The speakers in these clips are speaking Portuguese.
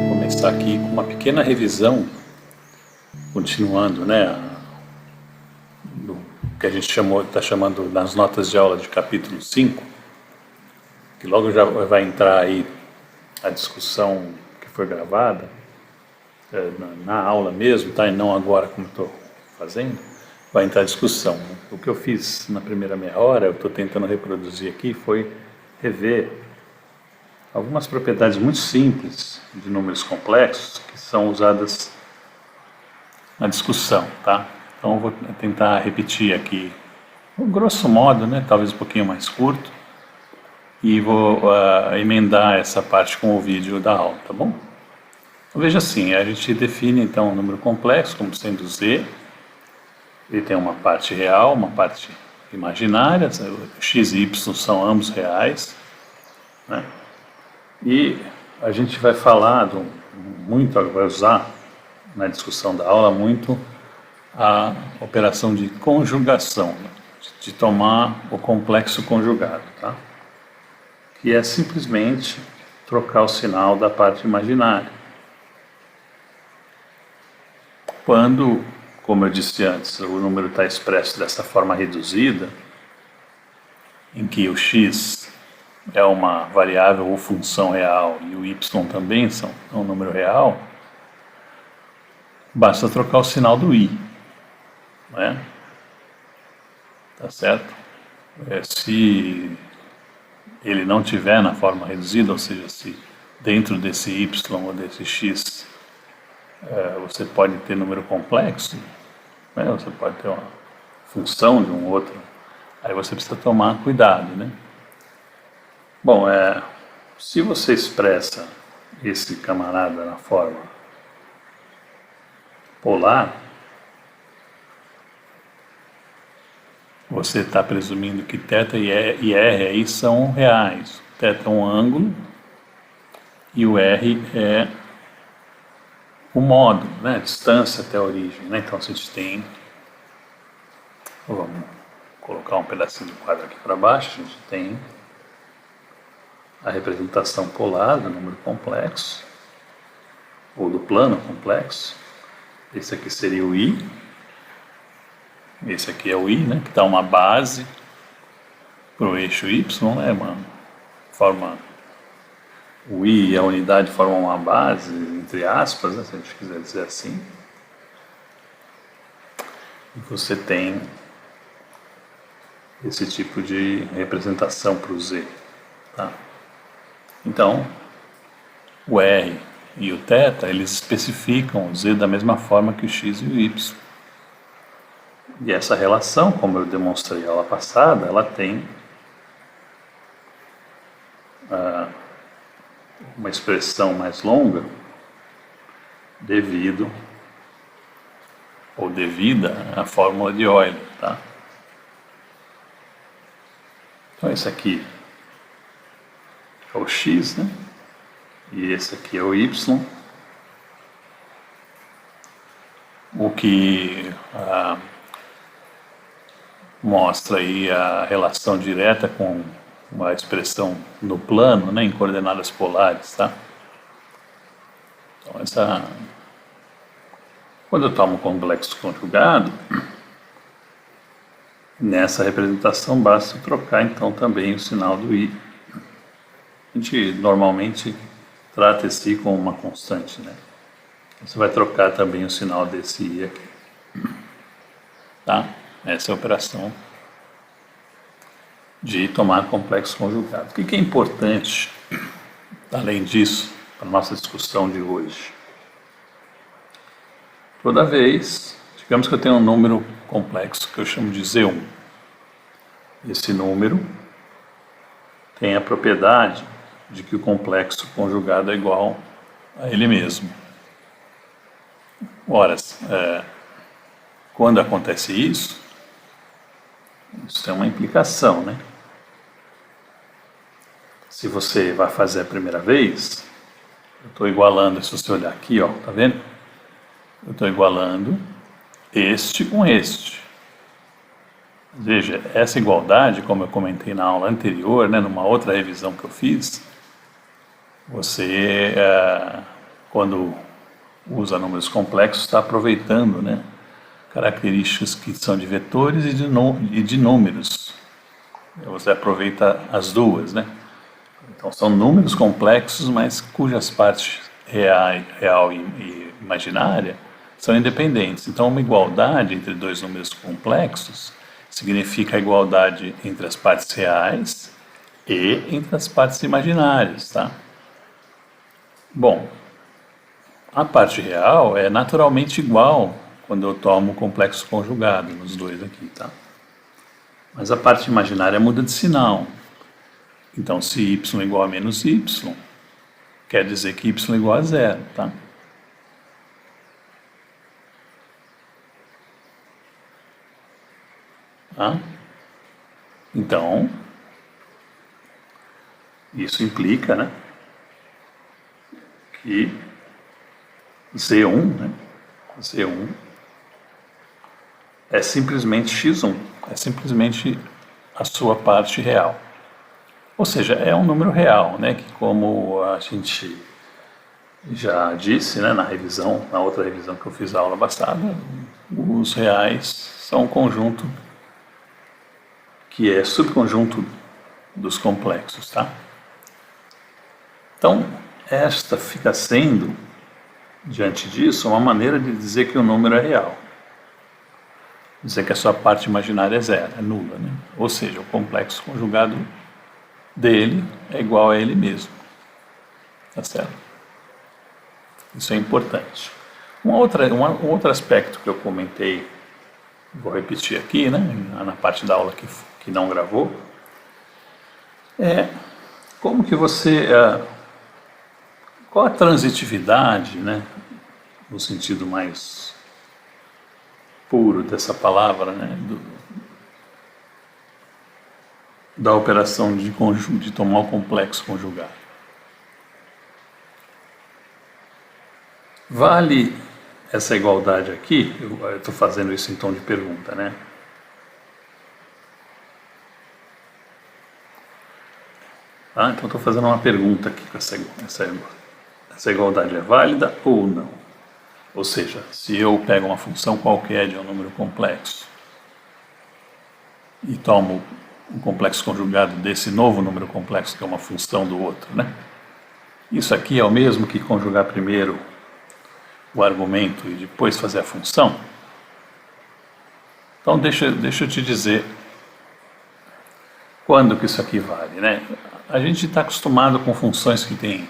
Começar aqui com uma pequena revisão, continuando, né, do que a gente está chamando nas notas de aula de capítulo 5, que logo já vai entrar aí a discussão que foi gravada na aula mesmo, tá? E não agora como estou fazendo, vai entrar a discussão. O que eu fiz na primeira meia hora, eu estou tentando reproduzir aqui, foi rever algumas propriedades muito simples de números complexos que são usadas na discussão, tá? Então eu vou tentar repetir aqui, grosso modo, né, talvez um pouquinho mais curto, e vou emendar essa parte com o vídeo da aula, tá bom? Então, veja assim, a gente define então o número complexo como sendo z, ele tem uma parte real, uma parte imaginária, x e y são ambos reais, né? E a gente vai falar vai usar na discussão da aula muito a operação de conjugação, né? De tomar o complexo conjugado, tá? Que é simplesmente trocar o sinal da parte imaginária. Quando, como eu disse antes, o número está expresso dessa forma reduzida, em que o x é uma variável ou função real e o y também é um número real, basta trocar o sinal do i, né? Tá certo? Se ele não tiver na forma reduzida, ou seja, se dentro desse y ou desse x você pode ter número complexo, né? Você pode ter uma função de um outro, aí você precisa tomar cuidado, né? Bom, se você expressa esse camarada na forma polar, você está presumindo que θ e r aí são reais. θ é um ângulo e o r é o módulo, né? A distância até a origem, né? Então a gente tem, vamos colocar um pedacinho do quadro aqui para baixo, a gente tem a representação polar do número complexo, ou do plano complexo. Esse aqui seria o i, esse aqui é o i, né, que dá uma base para o eixo y, né, o i e a unidade formam uma base, entre aspas, né, se a gente quiser dizer assim. E você tem esse tipo de representação para o z, tá? Então, o r e o θ, eles especificam o z da mesma forma que o x e o y. E essa relação, como eu demonstrei na aula passada, ela tem uma expressão mais longa devida à fórmula de Euler, tá? Então esse aqui é o x, né? E esse aqui é o y, o que mostra aí a relação direta com uma expressão no plano, né, em coordenadas polares, tá? Então quando eu tomo complexo conjugado, nessa representação basta trocar então também o sinal do i. A gente normalmente trata esse i como uma constante, né? Você vai trocar também o sinal desse i aqui, tá? Essa é a operação de tomar complexo conjugado. O que é importante, além disso, para a nossa discussão de hoje? Toda vez, digamos que eu tenho um número complexo que eu chamo de Z1. Esse número tem a propriedade de que o complexo conjugado é igual a ele mesmo. Ora, quando acontece isso tem uma implicação, né? Se você vai fazer a primeira vez, eu estou igualando, se você olhar aqui, ó, tá vendo? Eu estou igualando este com este. Veja, essa igualdade, como eu comentei na aula anterior, né, numa outra revisão que eu fiz, você, quando usa números complexos, está aproveitando, né, características que são de vetores e de números. Você aproveita as duas, né? Então são números complexos, mas cujas partes real e imaginária são independentes. Então uma igualdade entre dois números complexos significa a igualdade entre as partes reais e entre as partes imaginárias, tá? Bom, a parte real é naturalmente igual quando eu tomo o complexo conjugado nos dois aqui, tá? Mas a parte imaginária muda de sinal. Então, se y igual a menos y, quer dizer que y igual a zero, tá? Então, isso implica, né, que Z1, né, Z1 é simplesmente x1, é simplesmente a sua parte real. Ou seja, é um número real, né, que como a gente já disse, né, na outra revisão que eu fiz a aula passada, os reais são um conjunto que é subconjunto dos complexos, tá? Então, esta fica sendo, diante disso, uma maneira de dizer que o número é real. Dizer que a sua parte imaginária é zero, é nula, né? Ou seja, o complexo conjugado dele é igual a ele mesmo. Tá certo? Isso é importante. Um outro aspecto que eu comentei, vou repetir aqui, né, na parte da aula que não gravou, é como que você... qual a transitividade, né, no sentido mais puro dessa palavra, né, da operação de tomar o complexo conjugado. Vale essa igualdade aqui? Eu estou fazendo isso em tom de pergunta, né? Então estou fazendo uma pergunta aqui com essa igualdade é válida ou não? Ou seja, se eu pego uma função qualquer de um número complexo e tomo um complexo conjugado desse novo número complexo, que é uma função do outro, né? Isso aqui é o mesmo que conjugar primeiro o argumento e depois fazer a função? Então deixa eu te dizer quando que isso aqui vale, né? A gente está acostumado com funções que tem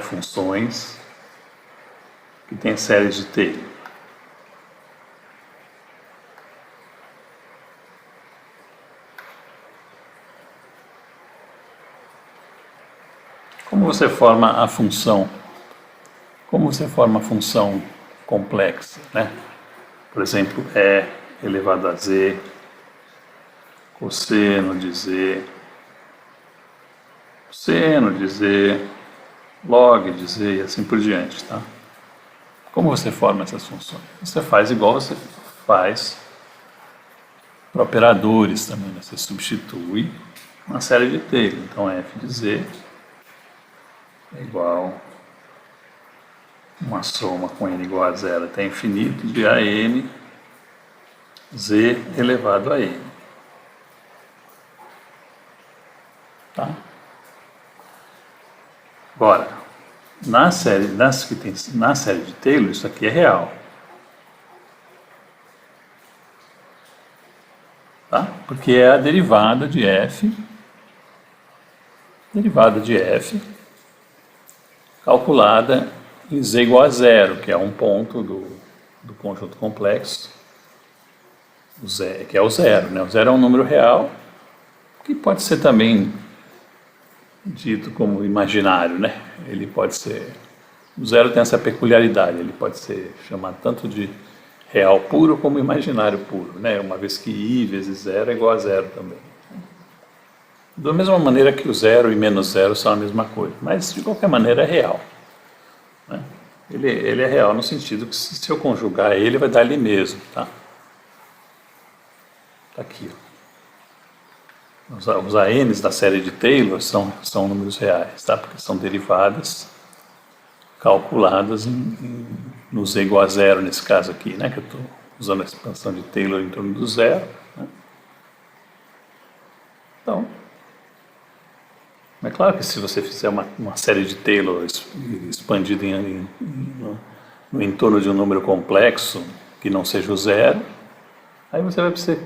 funções que têm séries de Taylor. Como você forma a função? Como você forma a função complexa, né? Por exemplo, E elevado a Z, cosseno de Z, seno de Z, log de Z e assim por diante, tá? Como você forma essas funções? Você faz igual você faz para operadores também, né? Você substitui uma série de Taylor. Então, f de Z é igual uma soma com n igual a zero até infinito de AN Z elevado a N. Tá? Agora, na série de Taylor, isso aqui é real. Tá? Porque é a derivada de f calculada em z igual a zero, que é um ponto do conjunto complexo, que é o zero, né? O zero é um número real, que pode ser também dito como imaginário, né? ele pode ser... O zero tem essa peculiaridade, ele pode ser chamado tanto de real puro como imaginário puro, né? Uma vez que I vezes zero é igual a zero também. Da mesma maneira que o zero e menos zero são a mesma coisa, mas de qualquer maneira é real, né? Ele é real no sentido que se eu conjugar ele vai dar ele mesmo, tá? Tá aqui, ó. Os ANs da série de Taylor são números reais, tá? Porque são derivadas calculadas no z igual a zero nesse caso aqui, né? Que eu estou usando a expansão de Taylor em torno do zero, né? Então, é claro que se você fizer uma série de Taylor expandida no entorno de um número complexo que não seja o zero, aí você vai precisar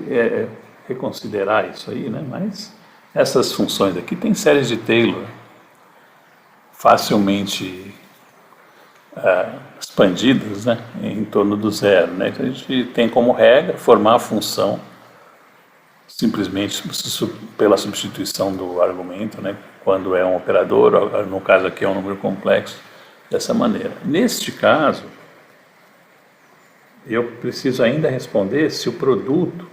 reconsiderar isso aí, né? Mas essas funções aqui têm séries de Taylor facilmente expandidas, né? Em torno do zero, né? Então a gente tem como regra formar a função simplesmente pela substituição do argumento, né? Quando é um operador, no caso aqui é um número complexo, dessa maneira. Neste caso, eu preciso ainda responder se o produto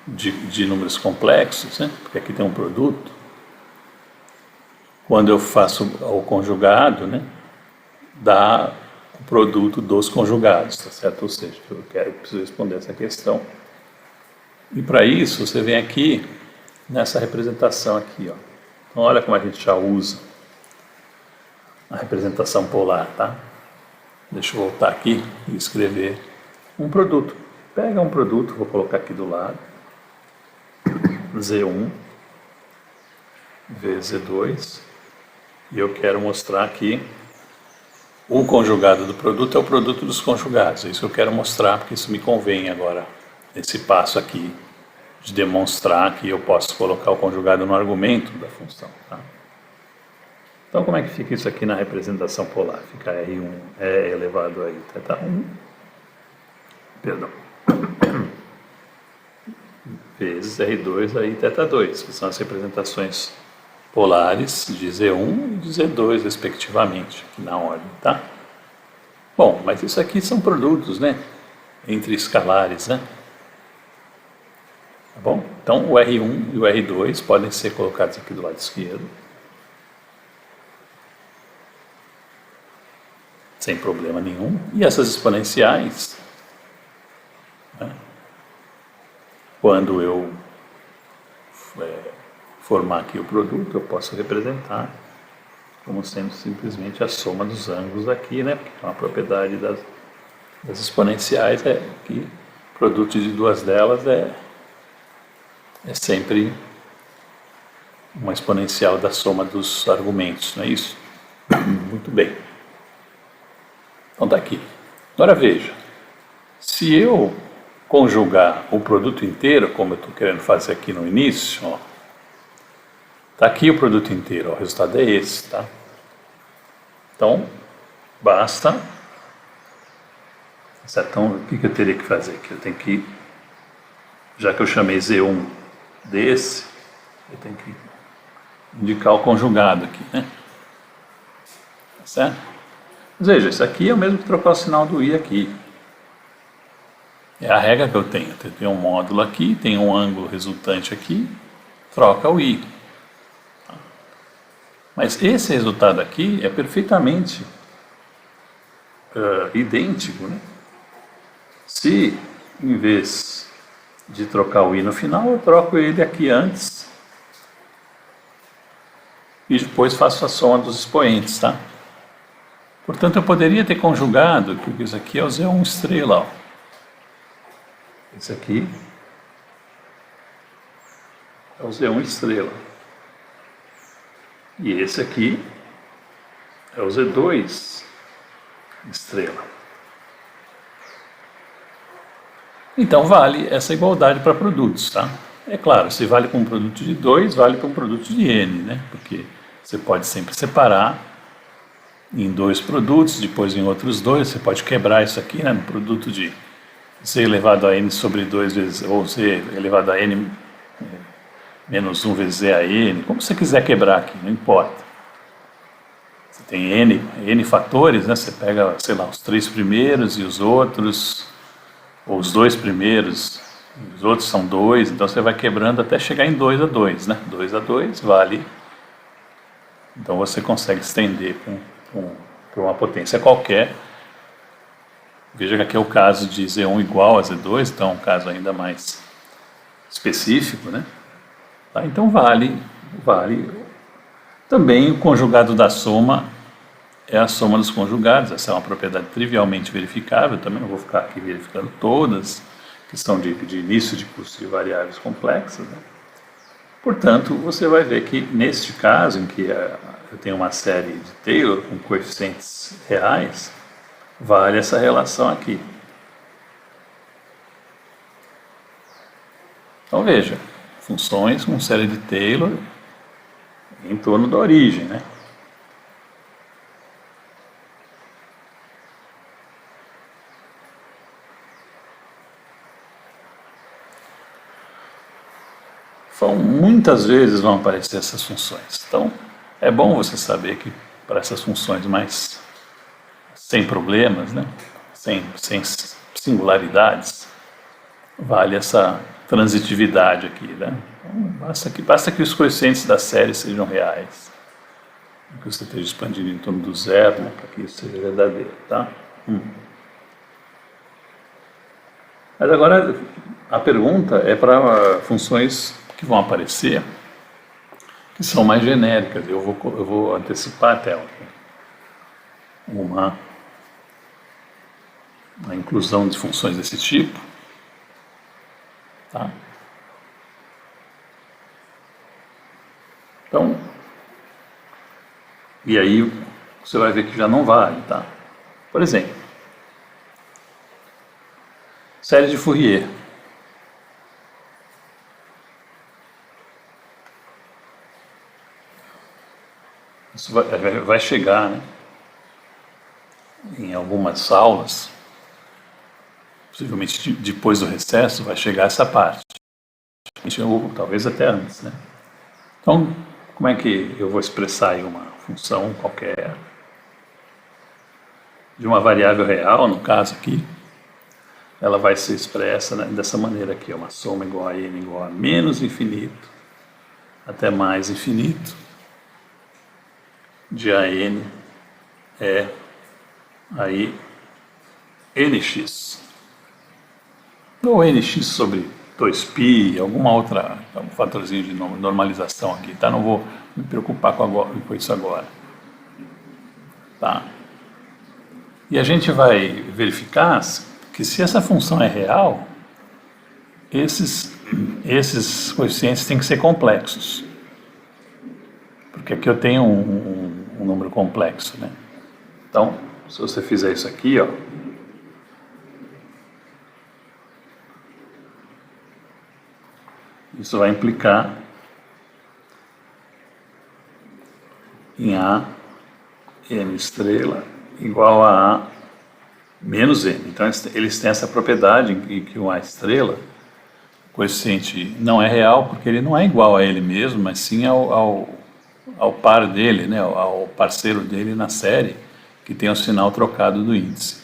de números complexos, né? Porque aqui tem um produto, quando eu faço o conjugado, né? Dá o produto dos conjugados, tá certo? Ou seja, eu preciso responder essa questão. E para isso, você vem aqui nessa representação aqui, ó. Então, olha como a gente já usa a representação polar, tá? Deixa eu voltar aqui e escrever um produto. Pega um produto, vou colocar aqui do lado, Z1 vezes Z2, e eu quero mostrar aqui o conjugado do produto é o produto dos conjugados. É isso que eu quero mostrar, porque isso me convém agora, esse passo aqui, de demonstrar que eu posso colocar o conjugado no argumento da função, tá? Então, como é que fica isso aqui na representação polar? Fica R1 elevado a I θ1, perdão, vezes R2 a I θ2, que são as representações polares de Z1 e de Z2, respectivamente, aqui na ordem, tá? Bom, mas isso aqui são produtos, né? Entre escalares, né? Tá bom? Então, o R1 e o R2 podem ser colocados aqui do lado esquerdo, sem problema nenhum. E essas exponenciais, né? Quando eu formar aqui o produto, eu posso representar como sendo simplesmente a soma dos ângulos aqui, né? Porque uma propriedade das exponenciais é que o produto de duas delas é sempre uma exponencial da soma dos argumentos, não é isso? Muito bem. Então está aqui. Agora veja, se eu conjugar o produto inteiro, como eu estou querendo fazer aqui no início, ó, está aqui o produto inteiro, ó, o resultado é esse, tá? Então, basta... Então, o que eu teria que fazer aqui? Eu tenho que, já que eu chamei Z1 desse, eu tenho que indicar o conjugado aqui, né? Tá certo? Mas veja, isso aqui é o mesmo que trocar o sinal do I aqui. É a regra que eu tenho. Eu tenho um módulo aqui, tem um ângulo resultante aqui, troca o I. Mas esse resultado aqui é perfeitamente idêntico, né? Se, em vez de trocar o I no final, eu troco ele aqui antes e depois faço a soma dos expoentes, tá? Portanto, eu poderia ter conjugado, porque isso aqui é o Z1 estrela, ó. Esse aqui é o Z1 estrela. E esse aqui é o Z2 estrela. Então vale essa igualdade para produtos, tá? É claro, se vale para um produto de 2, vale para um produto de N, né? Porque você pode sempre separar em dois produtos, depois em outros dois, você pode quebrar isso aqui, né? No produto de Z elevado a N sobre 2 vezes, ou Z elevado a N menos 1 vezes Z a N, como você quiser quebrar aqui, não importa. Você tem N fatores, né? Você pega, sei lá, os 3 primeiros e os outros, ou os 2 primeiros, os outros são 2, então você vai quebrando até chegar em 2 a 2, né? 2 a 2 vale. Então você consegue estender para uma potência qualquer. Veja que aqui é o caso de Z1 igual a Z2, então é um caso ainda mais específico, né? Tá? Então vale. Também o conjugado da soma é a soma dos conjugados. Essa é uma propriedade trivialmente verificável, também não vou ficar aqui verificando todas, questão de início de curso de variáveis complexas, né? Portanto, você vai ver que neste caso, em que eu tenho uma série de Taylor com coeficientes reais, vale essa relação aqui. Então veja, funções com série de Taylor em torno da origem, né? Muitas vezes vão aparecer essas funções. Então, é bom você saber que para essas funções mais sem problemas, né? sem singularidades, vale essa transitividade aqui, né? Então, basta que os coeficientes da série sejam reais, que você esteja expandindo em torno do zero, né? Para que isso seja verdadeiro, tá? Mas agora a pergunta é para funções que vão aparecer, que são mais genéricas. Eu vou antecipar até uma inclusão de funções desse tipo. Tá? Então, e aí você vai ver que já não vale. Tá? Por exemplo, série de Fourier. Isso vai chegar, né, em algumas aulas, possivelmente depois do recesso, vai chegar essa parte. Ou talvez até antes, né? Então, como é que eu vou expressar aí uma função qualquer de uma variável real, no caso aqui? Ela vai ser expressa, né, dessa maneira aqui, uma soma igual a n igual a menos infinito até mais infinito de AN é aí nx, ou nx sobre 2π, alguma outra, um fatorzinho de normalização aqui, tá? Não vou me preocupar com isso agora, tá? E a gente vai verificar que se essa função é real, esses coeficientes têm que ser complexos, porque aqui eu tenho um número complexo, né? Então, se você fizer isso aqui, ó, isso vai implicar em A n estrela igual a A menos n. Então, eles têm essa propriedade em que o A estrela, o coeficiente não é real, porque ele não é igual a ele mesmo, mas sim ao par dele, né, ao parceiro dele na série, que tem o sinal trocado do índice.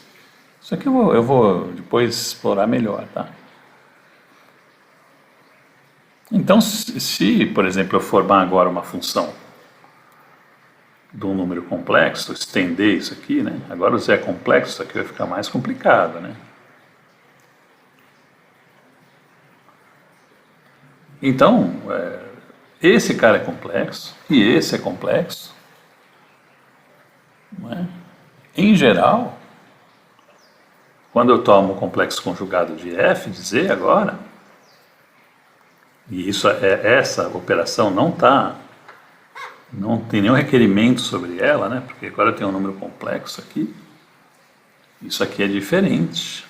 Isso aqui eu vou depois explorar melhor, tá? Então, se, por exemplo, eu formar agora uma função de um número complexo, estender isso aqui, né? Agora o z é complexo, isso aqui vai ficar mais complicado, né? Então, esse cara é complexo e esse é complexo, não é? Em geral, quando eu tomo o complexo conjugado de f de z agora, e essa operação não tem nenhum requerimento sobre ela, né? Porque agora eu tenho um número complexo aqui. Isso aqui é diferente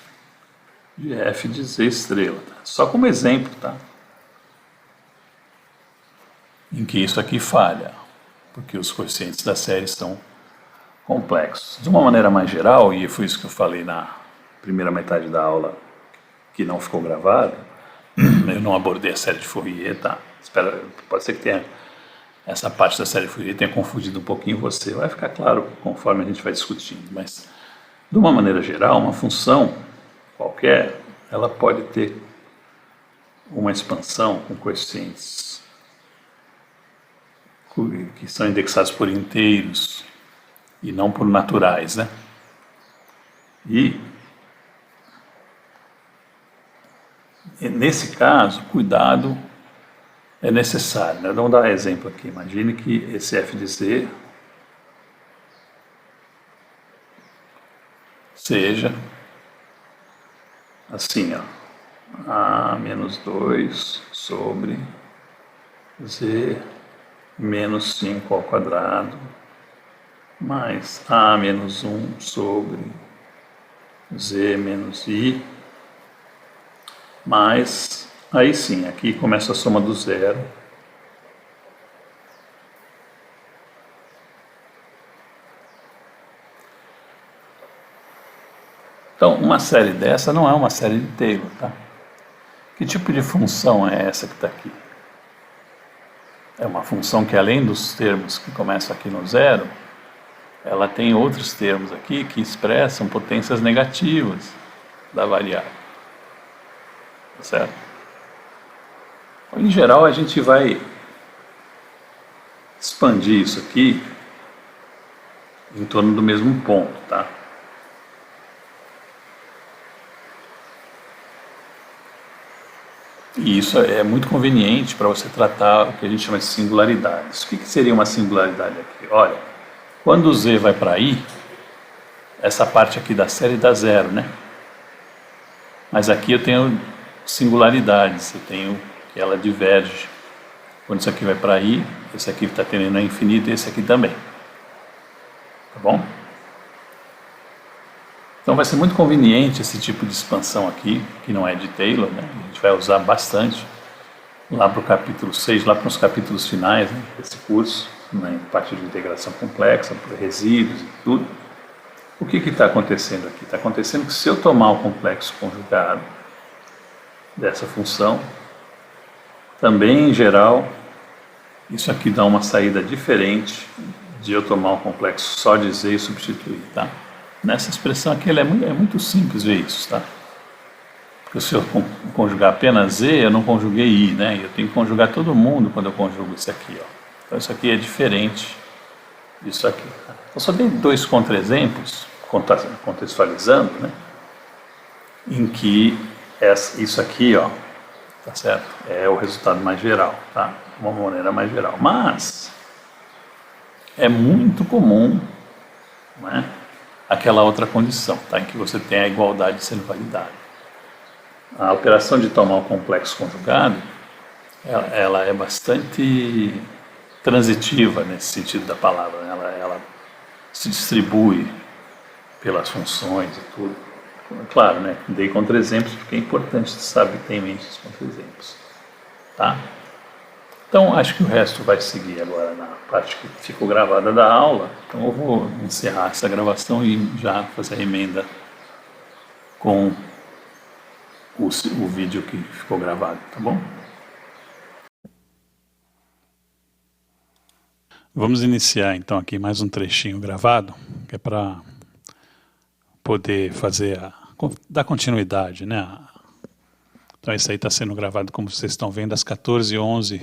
de f de z estrela, tá? Só como exemplo, tá? Em que isso aqui falha, porque os coeficientes da série são complexos. De uma maneira mais geral, e foi isso que eu falei na primeira metade da aula, que não ficou gravado, eu não abordei a série de Fourier, tá? Pode ser que tenha essa parte da série Fourier tenha confundido um pouquinho você. Vai ficar claro conforme a gente vai discutindo, mas de uma maneira geral, uma função qualquer, ela pode ter uma expansão com coeficientes que são indexados por inteiros e não por naturais, né? E nesse caso, cuidado é necessário, né? Vamos dar um exemplo aqui. Imagine que esse f de z seja assim, ó, a menos 2 sobre z menos 5 ao quadrado mais a menos 1 sobre z menos i, mais, aí sim, aqui começa a soma do zero. Então, uma série dessa não é uma série de Taylor, tá? Que tipo de função é essa que está aqui? É uma função que, além dos termos que começam aqui no zero, ela tem outros termos aqui que expressam potências negativas da variável. Certo? Em geral, a gente vai expandir isso aqui em torno do mesmo ponto, tá? E isso é muito conveniente para você tratar o que a gente chama de singularidades. O que seria uma singularidade aqui? Olha, quando o z vai para i, essa parte aqui da série dá zero, né? Mas aqui eu tenho singularidades, eu tenho que ela diverge. Quando isso aqui vai para i, esse aqui está tendendo a infinito e esse aqui também. Tá bom? Então vai ser muito conveniente esse tipo de expansão aqui, que não é de Taylor, né? A gente vai usar bastante lá para o capítulo 6, lá para os capítulos finais, né, desse curso, né, em parte de integração complexa, por resíduos e tudo. O que está acontecendo aqui? Está acontecendo que se eu tomar o complexo conjugado dessa função, também em geral, isso aqui dá uma saída diferente de eu tomar um complexo só de z e substituir, tá? Nessa expressão aqui, é muito simples ver isso, tá? Porque se eu conjugar apenas z, eu não conjuguei i, né? Eu tenho que conjugar todo mundo quando eu conjugo isso aqui, ó. Então isso aqui é diferente disso aqui, tá? Eu só dei dois contra-exemplos, contextualizando, né? Em que isso aqui, ó, tá certo? É o resultado mais geral, tá? De uma maneira mais geral. Mas é muito comum, né, aquela outra condição, tá? Em que você tem a igualdade sendo validada. A operação de tomar o complexo conjugado, ela é bastante transitiva nesse sentido da palavra, né? Ela se distribui pelas funções e tudo. Claro, né? Dei contra-exemplos porque é importante saber ter em mente os contra-exemplos, tá? Então, acho que o resto vai seguir agora na parte que ficou gravada da aula. Então, eu vou encerrar essa gravação e já fazer a emenda com o vídeo que ficou gravado, tá bom? Vamos iniciar, então, aqui mais um trechinho gravado, que é para poder dar continuidade, né? Então, isso aí está sendo gravado, como vocês estão vendo, às 14h11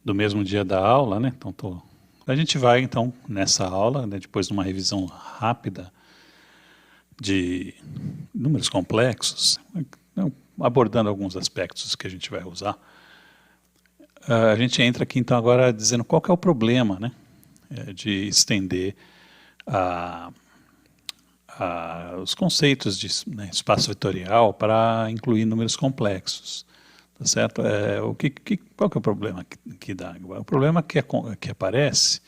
do mesmo dia da aula, né? Então, a gente vai, então, nessa aula, né, depois de uma revisão rápida de números complexos, abordando alguns aspectos que a gente vai usar, a gente entra aqui, então, agora dizendo qual que é o problema, né, de estender os conceitos de, né, espaço vetorial para incluir números complexos. Tá certo? Qual que é o problema que dá? O problema que aparece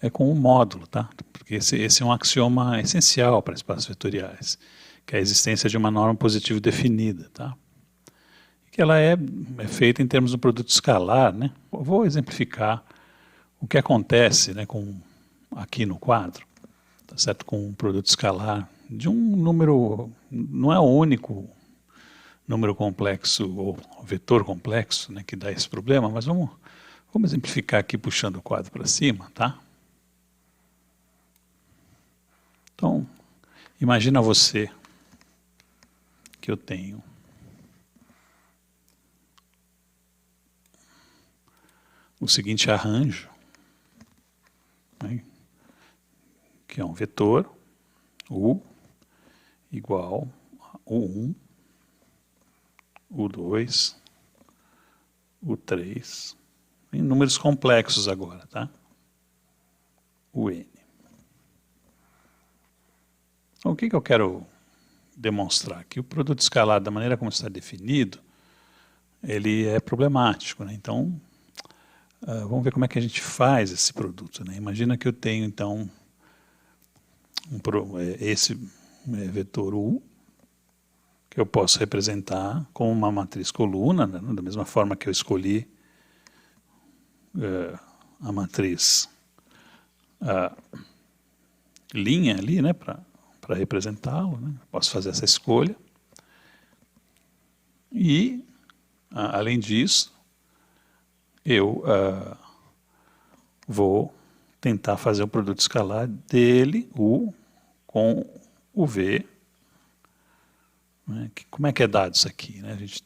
é com o módulo, tá? Porque esse é um axioma essencial para espaços vetoriais, que é a existência de uma norma positiva definida, tá? Que ela é feita em termos do produto escalar, né? Eu vou exemplificar o que acontece, né, aqui no quadro, tá certo? Com um produto escalar de um número, não é o único número complexo ou vetor complexo, né, que dá esse problema, mas vamos Vamos exemplificar aqui puxando o quadro para cima, tá? Então, imagina você que eu tenho o seguinte arranjo, né, que é um vetor U igual a U1, U2, U3, em números complexos agora, tá? UN. Então, o que eu quero demonstrar? Que o produto escalar, da maneira como está definido, ele é problemático, né? Então, vamos ver como é que a gente faz esse produto, né? Imagina que eu tenho, então, esse vetor U, que eu posso representar como uma matriz coluna, né? Da mesma forma que eu escolhi a matriz linha ali, né, para representá-lo, né? Posso fazer essa escolha. E, além disso, eu vou tentar fazer o produto escalar dele, U, com o V. Né? Como é que é dado isso aqui? Né? A gente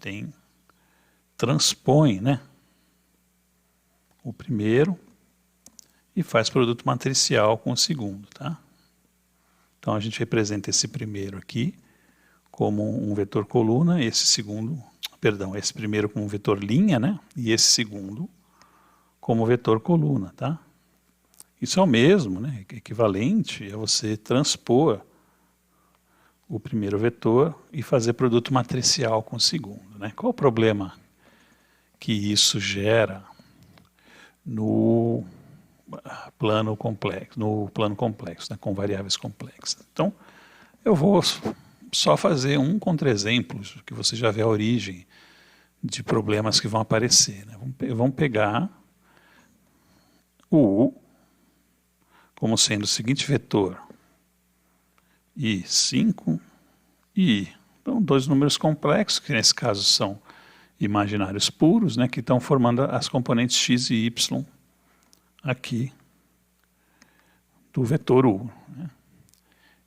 transpõe, né, o primeiro e faz produto matricial com o segundo, tá? Então a gente representa esse primeiro aqui como um vetor coluna, esse primeiro como um vetor linha, né? E esse segundo como vetor coluna, tá? Isso é o mesmo, né? Equivalente a você transpor o primeiro vetor e fazer produto matricial com o segundo, né? Qual o problema que isso gera no plano complexo, né, com variáveis complexas? Então, eu vou só fazer um contra-exemplo, que você já vê a origem de problemas que vão aparecer, né? Vamos pegar o U como sendo o seguinte vetor, I5 e I. Então, dois números complexos, que nesse caso são imaginários puros, né, que estão formando as componentes x e y aqui do vetor U. Né?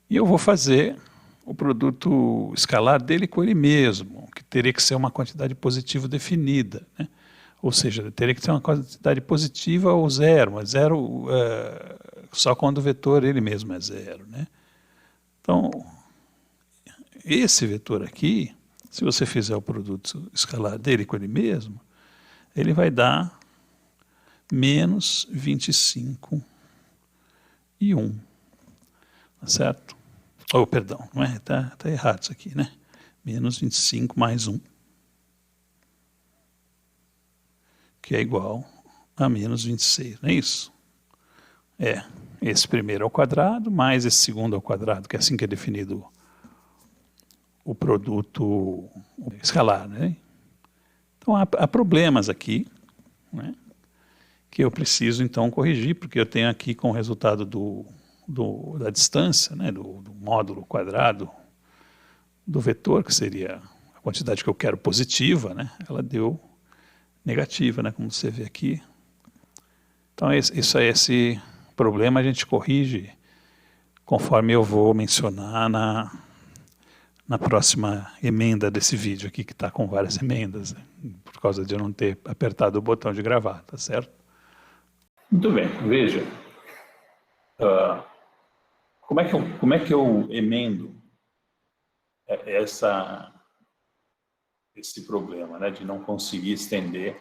E eu vou fazer o produto escalar dele com ele mesmo, que teria que ser uma quantidade positiva definida, né? Ou seja, teria que ser uma quantidade positiva ou zero, mas zero só quando o vetor ele mesmo é zero, né? Então, esse vetor aqui, se você fizer o produto escalar dele com ele mesmo, ele vai dar menos 25 e 1, tá certo? Oh, perdão, não é? Tá errado isso aqui, né? Menos 25 mais 1, que é igual a menos 26, não é isso? É, esse primeiro ao quadrado, mais esse segundo ao quadrado, que é assim que é definido o produto escalar, né? Então, há problemas aqui, né, que eu preciso, então, corrigir, porque eu tenho aqui com o resultado da distância, né, do módulo quadrado do vetor, que seria a quantidade que eu quero positiva, né, ela deu negativa, né, como você vê aqui. Então, esse problema a gente corrige conforme eu vou mencionar na próxima emenda desse vídeo aqui, que está com várias emendas, né, por causa de eu não ter apertado o botão de gravar, tá certo? Muito bem, veja. Como é que eu emendo esse problema, né, de não conseguir estender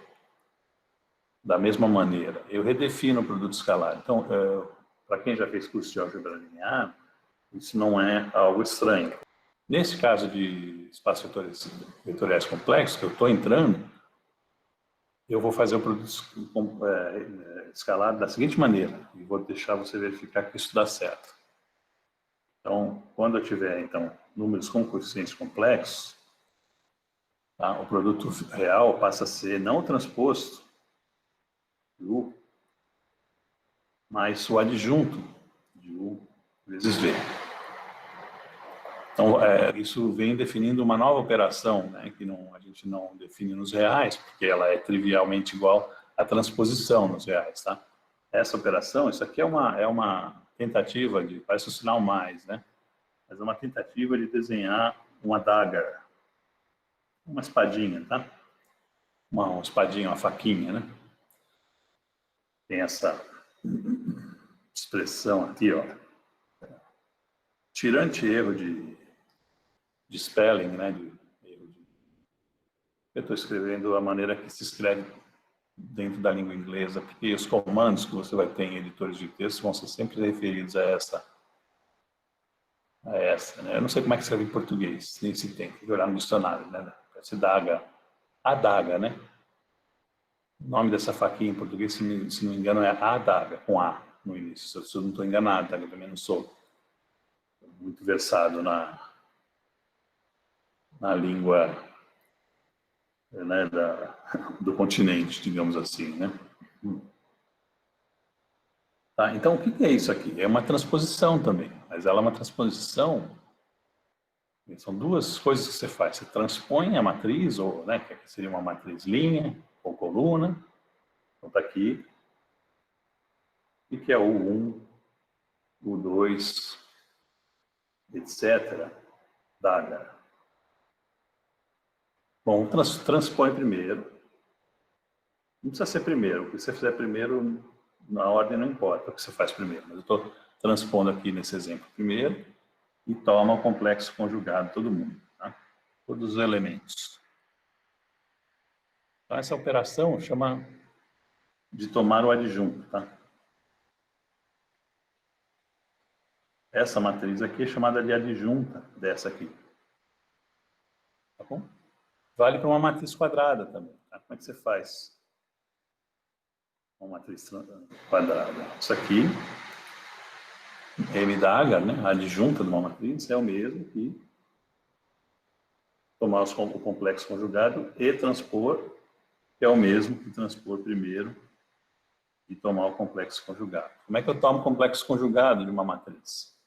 da mesma maneira? Eu redefino o produto escalar. Então, para quem já fez curso de álgebra linear, isso não é algo estranho. Nesse caso de espaços vetoriais complexos que eu estou entrando, eu vou fazer o produto escalar da seguinte maneira, e vou deixar você verificar que isso dá certo. Então, quando eu tiver, então, números com coeficientes complexos, tá, o produto real passa a ser não o transposto de U, mas o adjunto de U vezes V. Então, isso vem definindo uma nova operação, né, que a gente não define nos reais, porque ela é trivialmente igual a transposição nos reais, tá? Essa operação, isso aqui é uma tentativa de, parece um sinal mais, né? Mas é uma tentativa de desenhar uma dagger, uma espadinha, tá? Uma espadinha, uma faquinha, né? Tem essa expressão aqui, ó. Tirante erro de spelling, né? Eu estou escrevendo a maneira que se escreve dentro da língua inglesa, porque os comandos que você vai ter em editores de texto vão ser sempre referidos a essa, né? Eu não sei como é que escreve em português, nem se tem que olhar no dicionário, né? Essa daga, adaga, né? O nome dessa faquinha em português, se não me engano, é adaga, com A no início. Se eu não estou enganado, tá? Eu também não sou muito versado na língua, né, do continente, digamos assim, né? Tá, então, o que é isso aqui? É uma transposição também, mas ela é uma transposição. São duas coisas que você faz. Você transpõe a matriz, ou, né, que seria uma matriz linha ou coluna, então está aqui, e que é o 1, o 2, etc. Dada. Bom, transpõe primeiro. Não precisa ser primeiro, o que você fizer primeiro, na ordem não importa o que você faz primeiro, mas eu estou transpondo aqui nesse exemplo primeiro, e toma o complexo conjugado, todo mundo, tá? Todos os elementos. Então, essa operação chama de tomar o adjunto, tá? Essa matriz aqui é chamada de adjunta dessa aqui. Tá bom? Vale para uma matriz quadrada também, tá? Como é que você faz uma matriz quadrada? Isso aqui, M da H, né? A adjunta de uma matriz é o mesmo que tomar o complexo conjugado e transpor, que é o mesmo que transpor primeiro e tomar o complexo conjugado. Como é que eu tomo o complexo conjugado de uma matriz?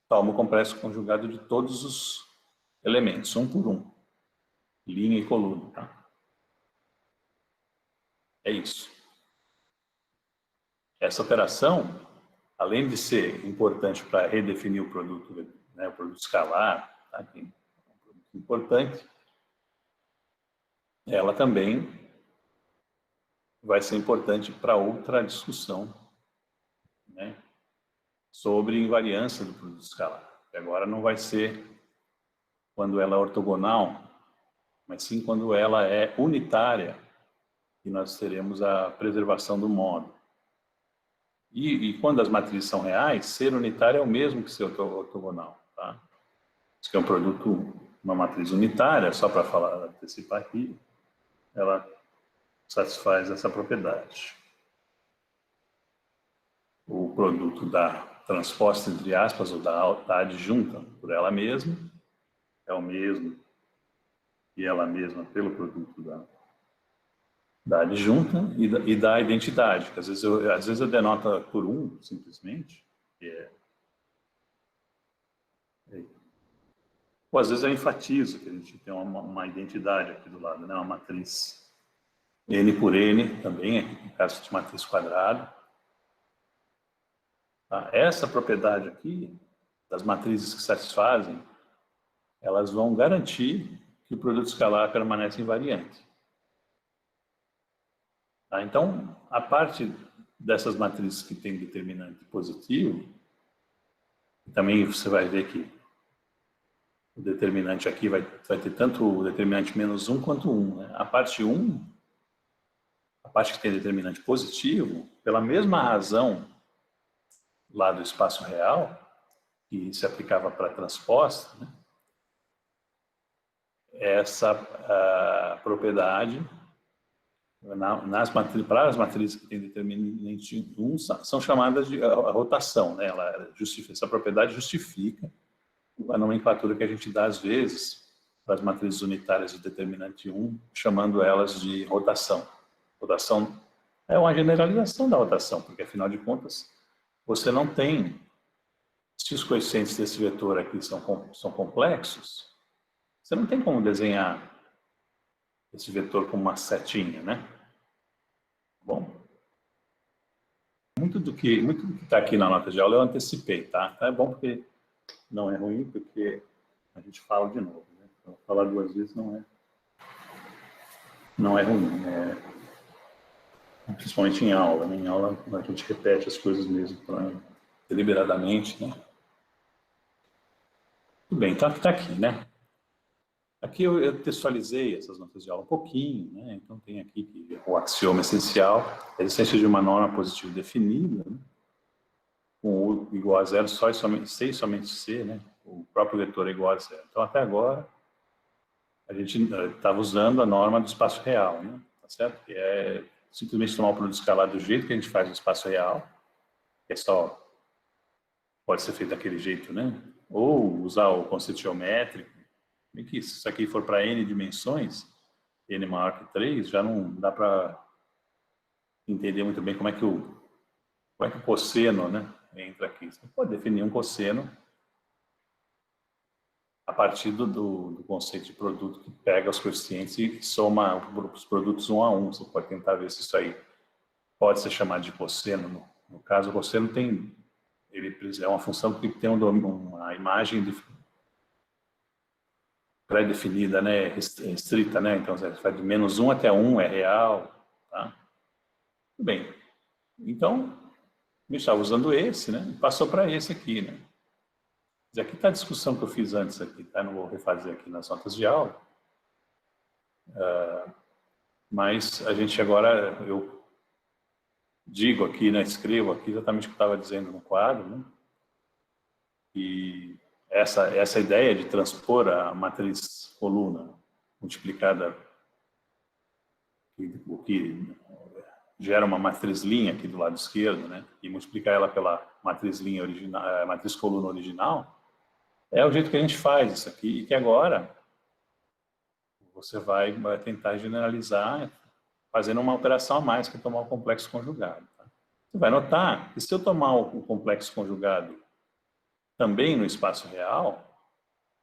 Tomo o complexo conjugado de todos os elementos, um por um. Linha e coluna, tá? É isso. Essa operação, além de ser importante para redefinir o produto, né, o produto escalar, tá? Que é um produto importante, ela também vai ser importante para outra discussão, né, sobre invariância do produto escalar. Que agora não vai ser quando ela é ortogonal, mas sim quando ela é unitária, e nós teremos a preservação do modo. E quando as matrizes são reais, ser unitário é o mesmo que ser ortogonal, tá? Isso que é um produto, uma matriz unitária, só para falar, antecipar aqui, ela satisfaz essa propriedade. O produto da transposta, entre aspas, ou da adjunta por ela mesma, é o mesmo e ela mesma pelo produto da adjunta e da identidade, que às vezes eu denoto por um, simplesmente, que ou às vezes eu enfatizo que a gente tem uma identidade aqui do lado, né, uma matriz N por N também, no caso de matriz quadrada. Tá? Essa propriedade aqui, das matrizes que satisfazem, elas vão garantir que o produto escalar permanece invariante. Tá? Então, a parte dessas matrizes que tem determinante positivo, também você vai ver que o determinante aqui vai ter tanto o determinante menos 1 quanto 1. Né? A parte 1, a parte que tem determinante positivo, pela mesma razão lá do espaço real, que se aplicava para a transposta, né? Essa propriedade, para as matrizes que têm determinante 1, são chamadas de rotação. Né? Essa propriedade justifica a nomenclatura que a gente dá às vezes para as matrizes unitárias de determinante 1, chamando elas de rotação. Rotação é uma generalização da rotação, porque afinal de contas, você não tem, se os coeficientes desse vetor aqui são complexos, você não tem como desenhar esse vetor com uma setinha, né? Bom, muito do que está aqui na nota de aula eu antecipei, tá? É bom porque não é ruim, porque a gente fala de novo, né? Então, falar duas vezes não é ruim, né? Principalmente em aula, né? Em aula a gente repete as coisas mesmo, deliberadamente, né? Tudo bem, então tá aqui, né? Aqui eu textualizei essas notas de aula um pouquinho, né? Então tem aqui que o axioma essencial, a existência de uma norma positiva definida, né? Com U igual a zero, só e somente C e somente C, né? O próprio vetor é igual a zero. Então até agora a gente estava usando a norma do espaço real, né? Tá certo? Que é simplesmente tomar o produto escalar do jeito que a gente faz no espaço real, que é só, pode ser feito daquele jeito, né? Ou usar o conceito geométrico, bem que se isso aqui for para n dimensões, n maior que 3, já não dá para entender muito bem como é que o cosseno, né, entra aqui. Você pode definir um cosseno a partir do conceito de produto que pega os coeficientes e soma os produtos um a um. Você pode tentar ver se isso aí pode ser chamado de cosseno. No caso, o cosseno ele é uma função que tem uma imagem pré-definida, né, restrita, né? Então, você vai de menos 1 até 1 é real, tá? Tudo bem. Então, a gente estava usando esse, né? E passou para esse aqui, né? Mas aqui está a discussão que eu fiz antes aqui, tá? Não vou refazer aqui nas notas de aula. Mas a gente agora, eu digo aqui, né? Escrevo aqui exatamente o que eu estava dizendo no quadro, né? E essa ideia de transpor a matriz coluna multiplicada, o que gera uma matriz linha aqui do lado esquerdo, né? E multiplicar ela pela matriz linha original, matriz coluna original, é o jeito que a gente faz isso aqui, e que agora você vai tentar generalizar fazendo uma operação a mais, que é tomar o complexo conjugado. Tá? Você vai notar que se eu tomar o complexo conjugado também no espaço real,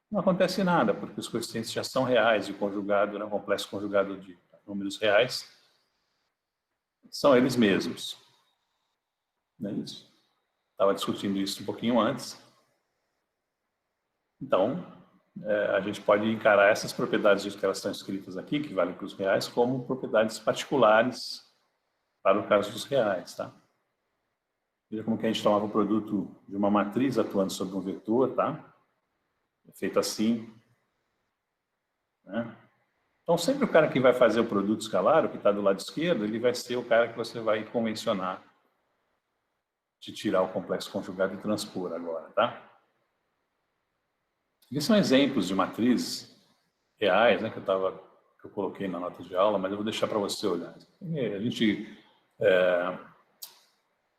não acontece nada, porque os coeficientes já são reais e o conjugado, né, o complexo conjugado de números reais, são eles mesmos. Não é isso? Estava discutindo isso um pouquinho antes. Então, a gente pode encarar essas propriedades que elas estão escritas aqui, que valem para os reais, como propriedades particulares para o caso dos reais, tá? Veja como que a gente tomava o produto de uma matriz atuando sobre um vetor, tá? É feito assim, né? Então, sempre o cara que vai fazer o produto escalar, o que está do lado esquerdo, ele vai ser o cara que você vai convencionar de tirar o complexo conjugado e transpor agora, tá? Aqui são exemplos de matrizes reais, né, que eu coloquei na nota de aula, mas eu vou deixar para você olhar. A gente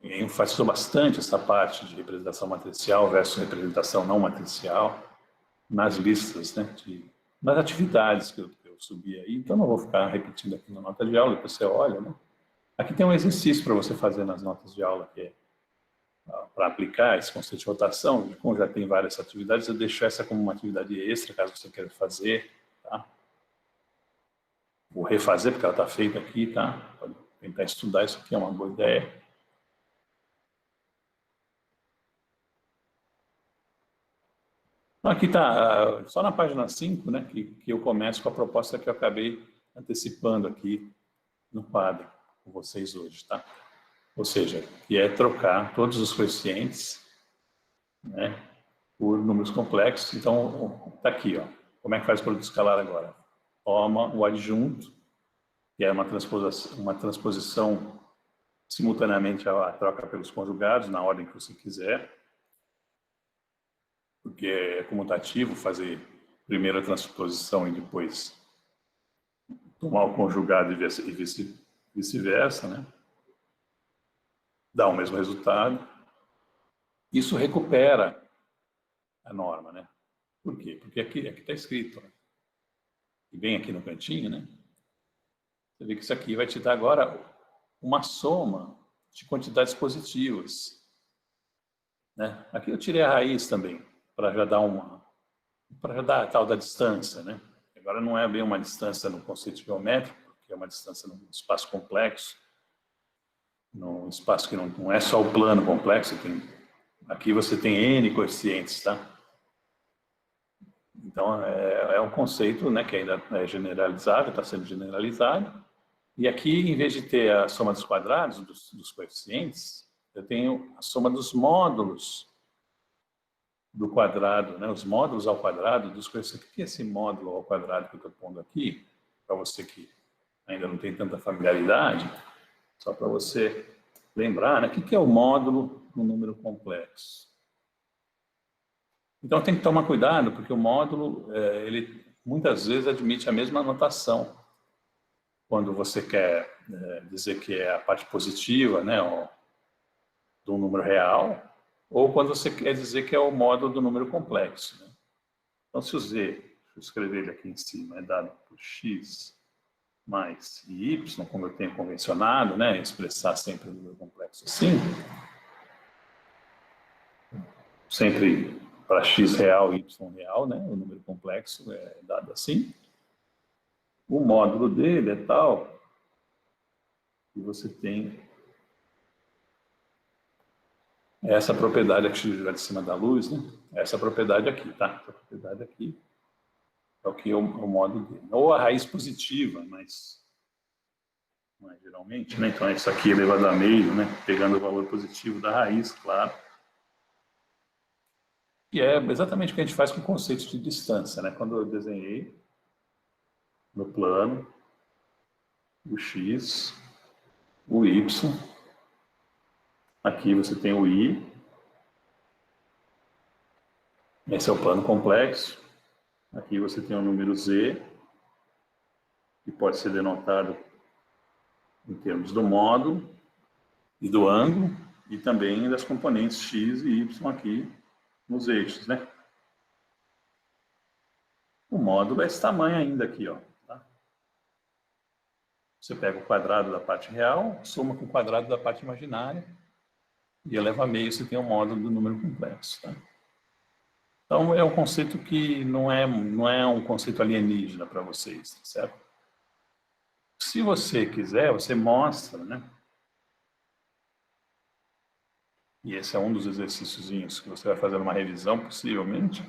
enfatizou bastante essa parte de representação matricial versus representação não matricial nas listas, né, nas atividades que eu subi aí. Então, não vou ficar repetindo aqui na nota de aula, depois você olha, né. Aqui tem um exercício para você fazer nas notas de aula, que é para aplicar esse conceito de rotação. Como já tem várias atividades, eu deixo essa como uma atividade extra, caso você queira fazer, tá? Vou refazer, porque ela está feita aqui, tá? Pode tentar estudar isso aqui, é uma boa ideia. Aqui está, só na página 5, né, que eu começo com a proposta que eu acabei antecipando aqui no quadro com vocês hoje, tá? Ou seja, que é trocar todos os coeficientes, né, por números complexos. Então, está aqui, ó. Como é que faz o produto escalar agora? Toma o adjunto, que é uma transposição simultaneamente à troca pelos conjugados, na ordem que você quiser, porque é comutativo fazer primeiro a transposição e depois tomar o conjugado e vice-versa, né? Dá o mesmo resultado. Isso recupera a norma, né? Por quê? Porque aqui está escrito, né? E bem aqui no cantinho, né? Você vê que isso aqui vai te dar agora uma soma de quantidades positivas, né? Aqui eu tirei a raiz também, para já dar a tal da distância, né? Agora não é bem uma distância no conceito geométrico, porque é uma distância num espaço complexo, num espaço que não é só o plano complexo, aqui você tem N coeficientes, tá? Então, é um conceito, né, que ainda é generalizado, está sendo generalizado. E aqui, em vez de ter a soma dos quadrados, dos coeficientes, eu tenho a soma dos módulos do quadrado, né, os módulos ao quadrado dos coeficientes. O que é esse módulo ao quadrado que eu estou pondo aqui? Para você que ainda não tem tanta familiaridade, só para você lembrar, né, o que é o módulo no número complexo? Então tem que tomar cuidado, porque o módulo, ele muitas vezes admite a mesma notação. Quando você quer dizer que é a parte positiva, né, do número real, ou quando você quer dizer que é o módulo do número complexo. Né? Então, se o z, deixa eu escrever ele aqui em cima, é dado por x mais y, como eu tenho convencionado, né, expressar sempre o número complexo assim, sempre para x real e y real, né, o número complexo é dado assim. O módulo dele é tal que você tem essa propriedade aqui de cima da luz, né? Essa propriedade aqui, tá? Essa propriedade aqui é o que é o módulo dele. Ou a raiz positiva, mas geralmente, né? Então isso aqui elevado a meio, né? Pegando o valor positivo da raiz, claro. E é exatamente o que a gente faz com o conceito de distância, né? Quando eu desenhei no plano o x, o y, aqui você tem o i, esse é o plano complexo, aqui você tem o número z, que pode ser denotado em termos do módulo e do ângulo, e também das componentes x e y aqui nos eixos, né? O módulo é esse tamanho ainda aqui, ó. Tá? Você pega o quadrado da parte real, soma com o quadrado da parte imaginária, e eleva a meio, você tem o módulo do número complexo, tá? Então, é um conceito que não é um conceito alienígena para vocês, tá certo? Se você quiser, você mostra, né? E esse é um dos exercícios que você vai fazer numa revisão, possivelmente,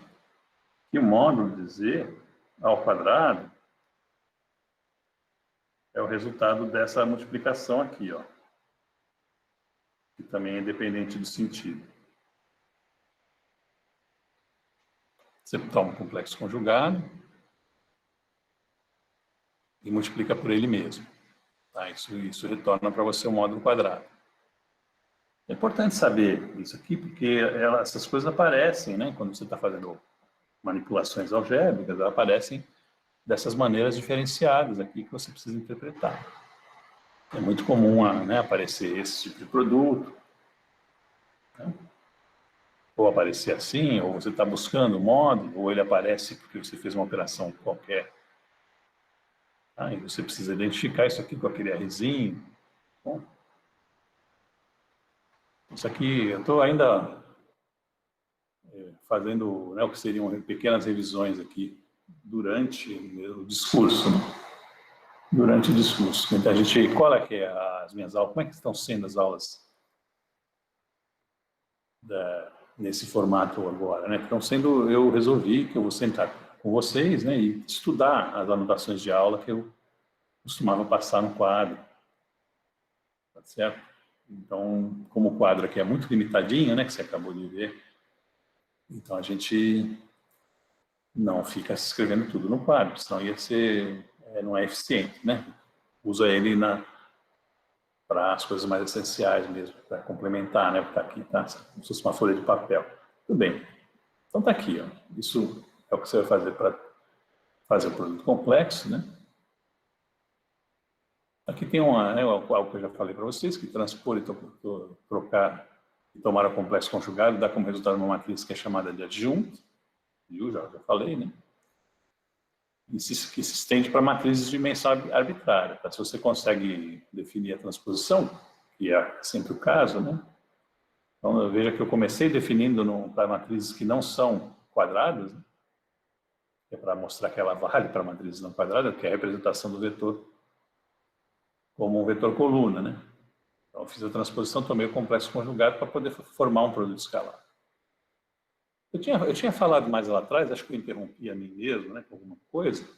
que o módulo de z ao quadrado é o resultado dessa multiplicação aqui, ó, que também é independente do sentido. Você toma um complexo conjugado e multiplica por ele mesmo. Tá? Isso retorna para você o módulo quadrado. É importante saber isso aqui, porque essas coisas aparecem, né? Quando você está fazendo manipulações algébricas, elas aparecem dessas maneiras diferenciadas aqui que você precisa interpretar. É muito comum, né, aparecer esse tipo de produto, né? Ou aparecer assim, ou você está buscando o módulo, ou ele aparece porque você fez uma operação qualquer. Tá? E você precisa identificar isso aqui com aquele Rzinho. Bom, isso aqui, eu estou ainda fazendo, né, o que seriam pequenas revisões aqui durante o discurso. Né? Durante o discurso. Então, qual é que é as minhas aulas, como é que estão sendo as aulas nesse formato agora, né? Então, eu resolvi que eu vou sentar com vocês, né, e estudar as anotações de aula que eu costumava passar no quadro, tá certo? Então, como o quadro aqui é muito limitadinho, né, que você acabou de ver, então a gente não fica escrevendo tudo no quadro, senão não é eficiente, né? Usa ele para as coisas mais essenciais mesmo, para complementar, né? Porque aqui tá como se fosse uma folha de papel. Tudo bem. Então tá aqui, ó. Isso é o que você vai fazer para fazer o produto complexo, né? Aqui tem algo que eu já falei para vocês, que transpor e trocar e tomar o complexo conjugado dá como resultado uma matriz que é chamada de adjunto, viu? Já falei, né? Que se estende para matrizes de dimensão arbitrária. Tá? Se você consegue definir a transposição, que é sempre o caso, né? Então, veja que eu comecei definindo para matrizes que não são quadradas, né? Que é para mostrar que ela vale para matrizes não quadradas, que é a representação do vetor como um vetor coluna, né? Então, eu fiz a transposição, tomei o complexo conjugado para poder formar um produto escalar. Eu tinha falado mais lá atrás, acho que eu interrompi a mim mesmo, né, com alguma coisa,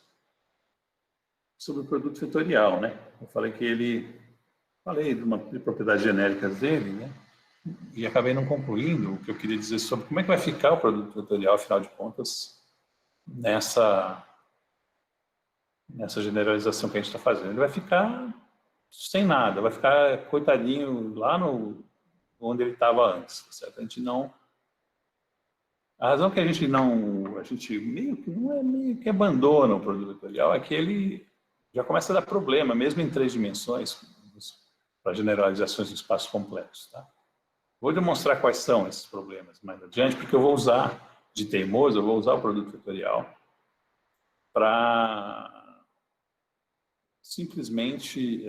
sobre o produto vetorial, né? Eu falei que falei de propriedades genéricas dele, né? E acabei não concluindo o que eu queria dizer sobre como é que vai ficar o produto vetorial, afinal de contas, nessa generalização que a gente está fazendo. Ele vai ficar sem nada, vai ficar coitadinho lá no onde ele estava antes, certo? A gente não... A razão que a gente meio que não é meio que abandona o produto vetorial é que ele já começa a dar problema, mesmo em 3 dimensões, para generalizações de espaços complexos, tá? Vou demonstrar quais são esses problemas mais adiante, porque eu vou usar, de teimoso, eu vou usar o produto vetorial para simplesmente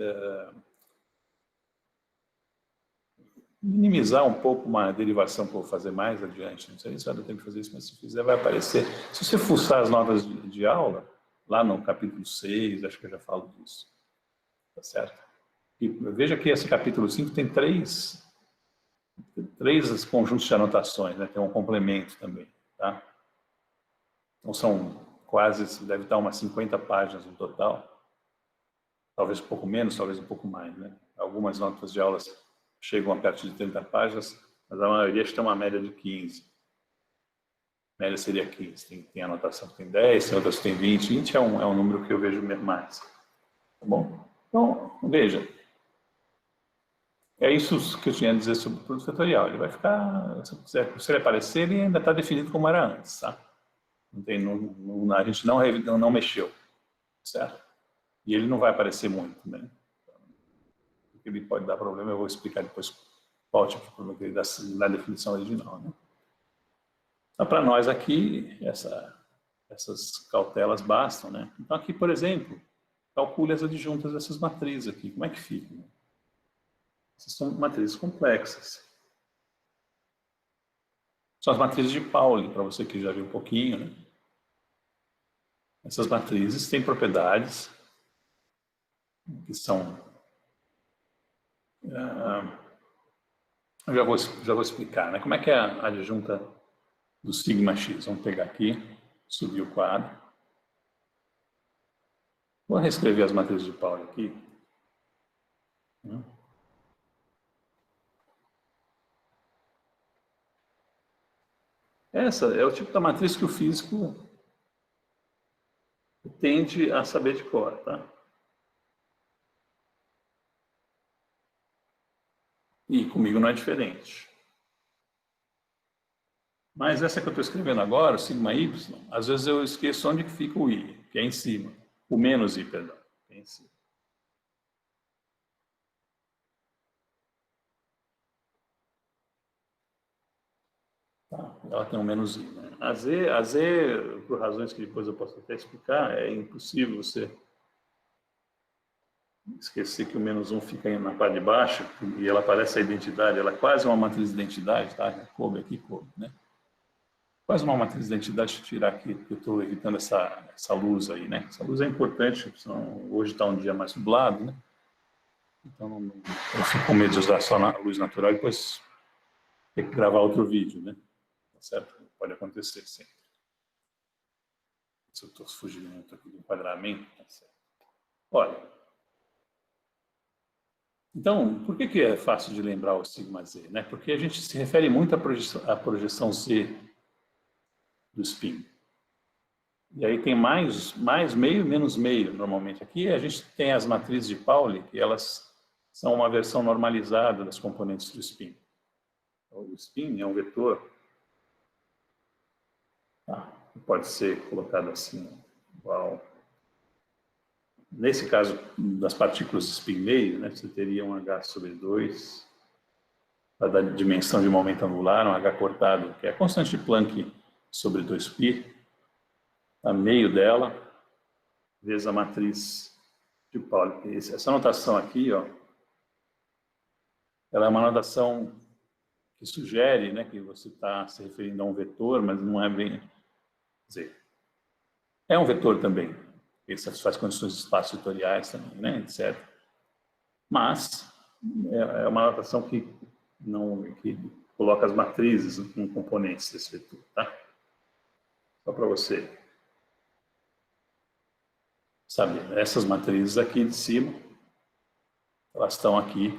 minimizar um pouco uma derivação que eu vou fazer mais adiante. Não sei se vai dar tempo de fazer isso, mas se fizer vai aparecer. Se você fuçar as notas de aula, lá no capítulo 6, acho que eu já falo disso. Tá certo? E veja que esse capítulo 5 tem três conjuntos de anotações, né? Tem um complemento também, tá? Então são quase, deve estar umas 50 páginas no total, talvez um pouco menos, talvez um pouco mais, né? Algumas notas de aulas chegam a perto de 30 páginas, mas a maioria tem uma média de 15. A média seria 15, tem anotação que tem 10, tem outras que tem 20, 20 é um número que eu vejo mais, tá bom? Então, veja, é isso que eu tinha a dizer sobre o produto vetorial. Ele vai ficar, se ele aparecer, ele ainda está definido como era antes, tá? A gente não mexeu, certo? E ele não vai aparecer muito, né? Porque ele pode dar problema, eu vou explicar depois qual tipo de problema que ele dá na definição original, né? Então, para nós aqui, essas cautelas bastam, né? Então, aqui, por exemplo, calcule as adjuntas dessas matrizes aqui. Como é que fica? Né? Essas são matrizes complexas. São as matrizes de Pauli, para você que já viu um pouquinho, né? Essas matrizes têm propriedades que são... eu já vou explicar, né? Como é que é a adjunta do sigma x? Vamos pegar aqui, subir o quadro. Vou reescrever as matrizes de Pauli aqui. Essa é o tipo da matriz que o físico tende a saber de cor, tá? E comigo não é diferente. Mas essa que eu estou escrevendo agora, o sigma y, às vezes eu esqueço onde que fica o i, que é em cima. O menos i, perdão, que é em cima. Tá? Ela tem um menos i, né? A Z, por razões que depois eu posso até explicar, é impossível você esquecer que o menos 1 fica na parte de baixo e ela aparece a identidade, ela é quase uma matriz de identidade, tá? Coube aqui, coube, né? Quase uma matriz de identidade, deixa eu tirar aqui, porque eu estou evitando essa luz aí, né? Essa luz é importante, senão hoje está um dia mais nublado, né? Então eu fico com medo de usar só a luz natural e depois ter que gravar outro vídeo, né? Tá certo? Pode acontecer sempre. Se eu estou fugindo muito aqui do enquadramento, tá certo. Olha, então, por que é fácil de lembrar o sigma z? Né? Porque a gente se refere muito à projeção z do spin. E aí tem mais meio, menos meio, normalmente. Aqui a gente tem as matrizes de Pauli, que elas são uma versão normalizada das componentes do spin. O spin é um vetor, tá? Pode ser colocado assim, igual. Nesse caso, das partículas de spin meio, né, você teria um H sobre 2, para dar dimensão de momento angular, um H cortado, que é a constante de Planck sobre 2π, a meio dela, vezes a matriz de Pauli. Essa notação aqui, ó, ela é uma notação que sugere, né, que você está se referindo a um vetor, mas não é bem... Quer dizer, é um vetor também, ele satisfaz condições de espaço vetoriais também, né, etc. Mas é uma notação que coloca as matrizes em componentes desse vetor, tá? Só para você saber. Essas matrizes aqui de cima, elas estão aqui.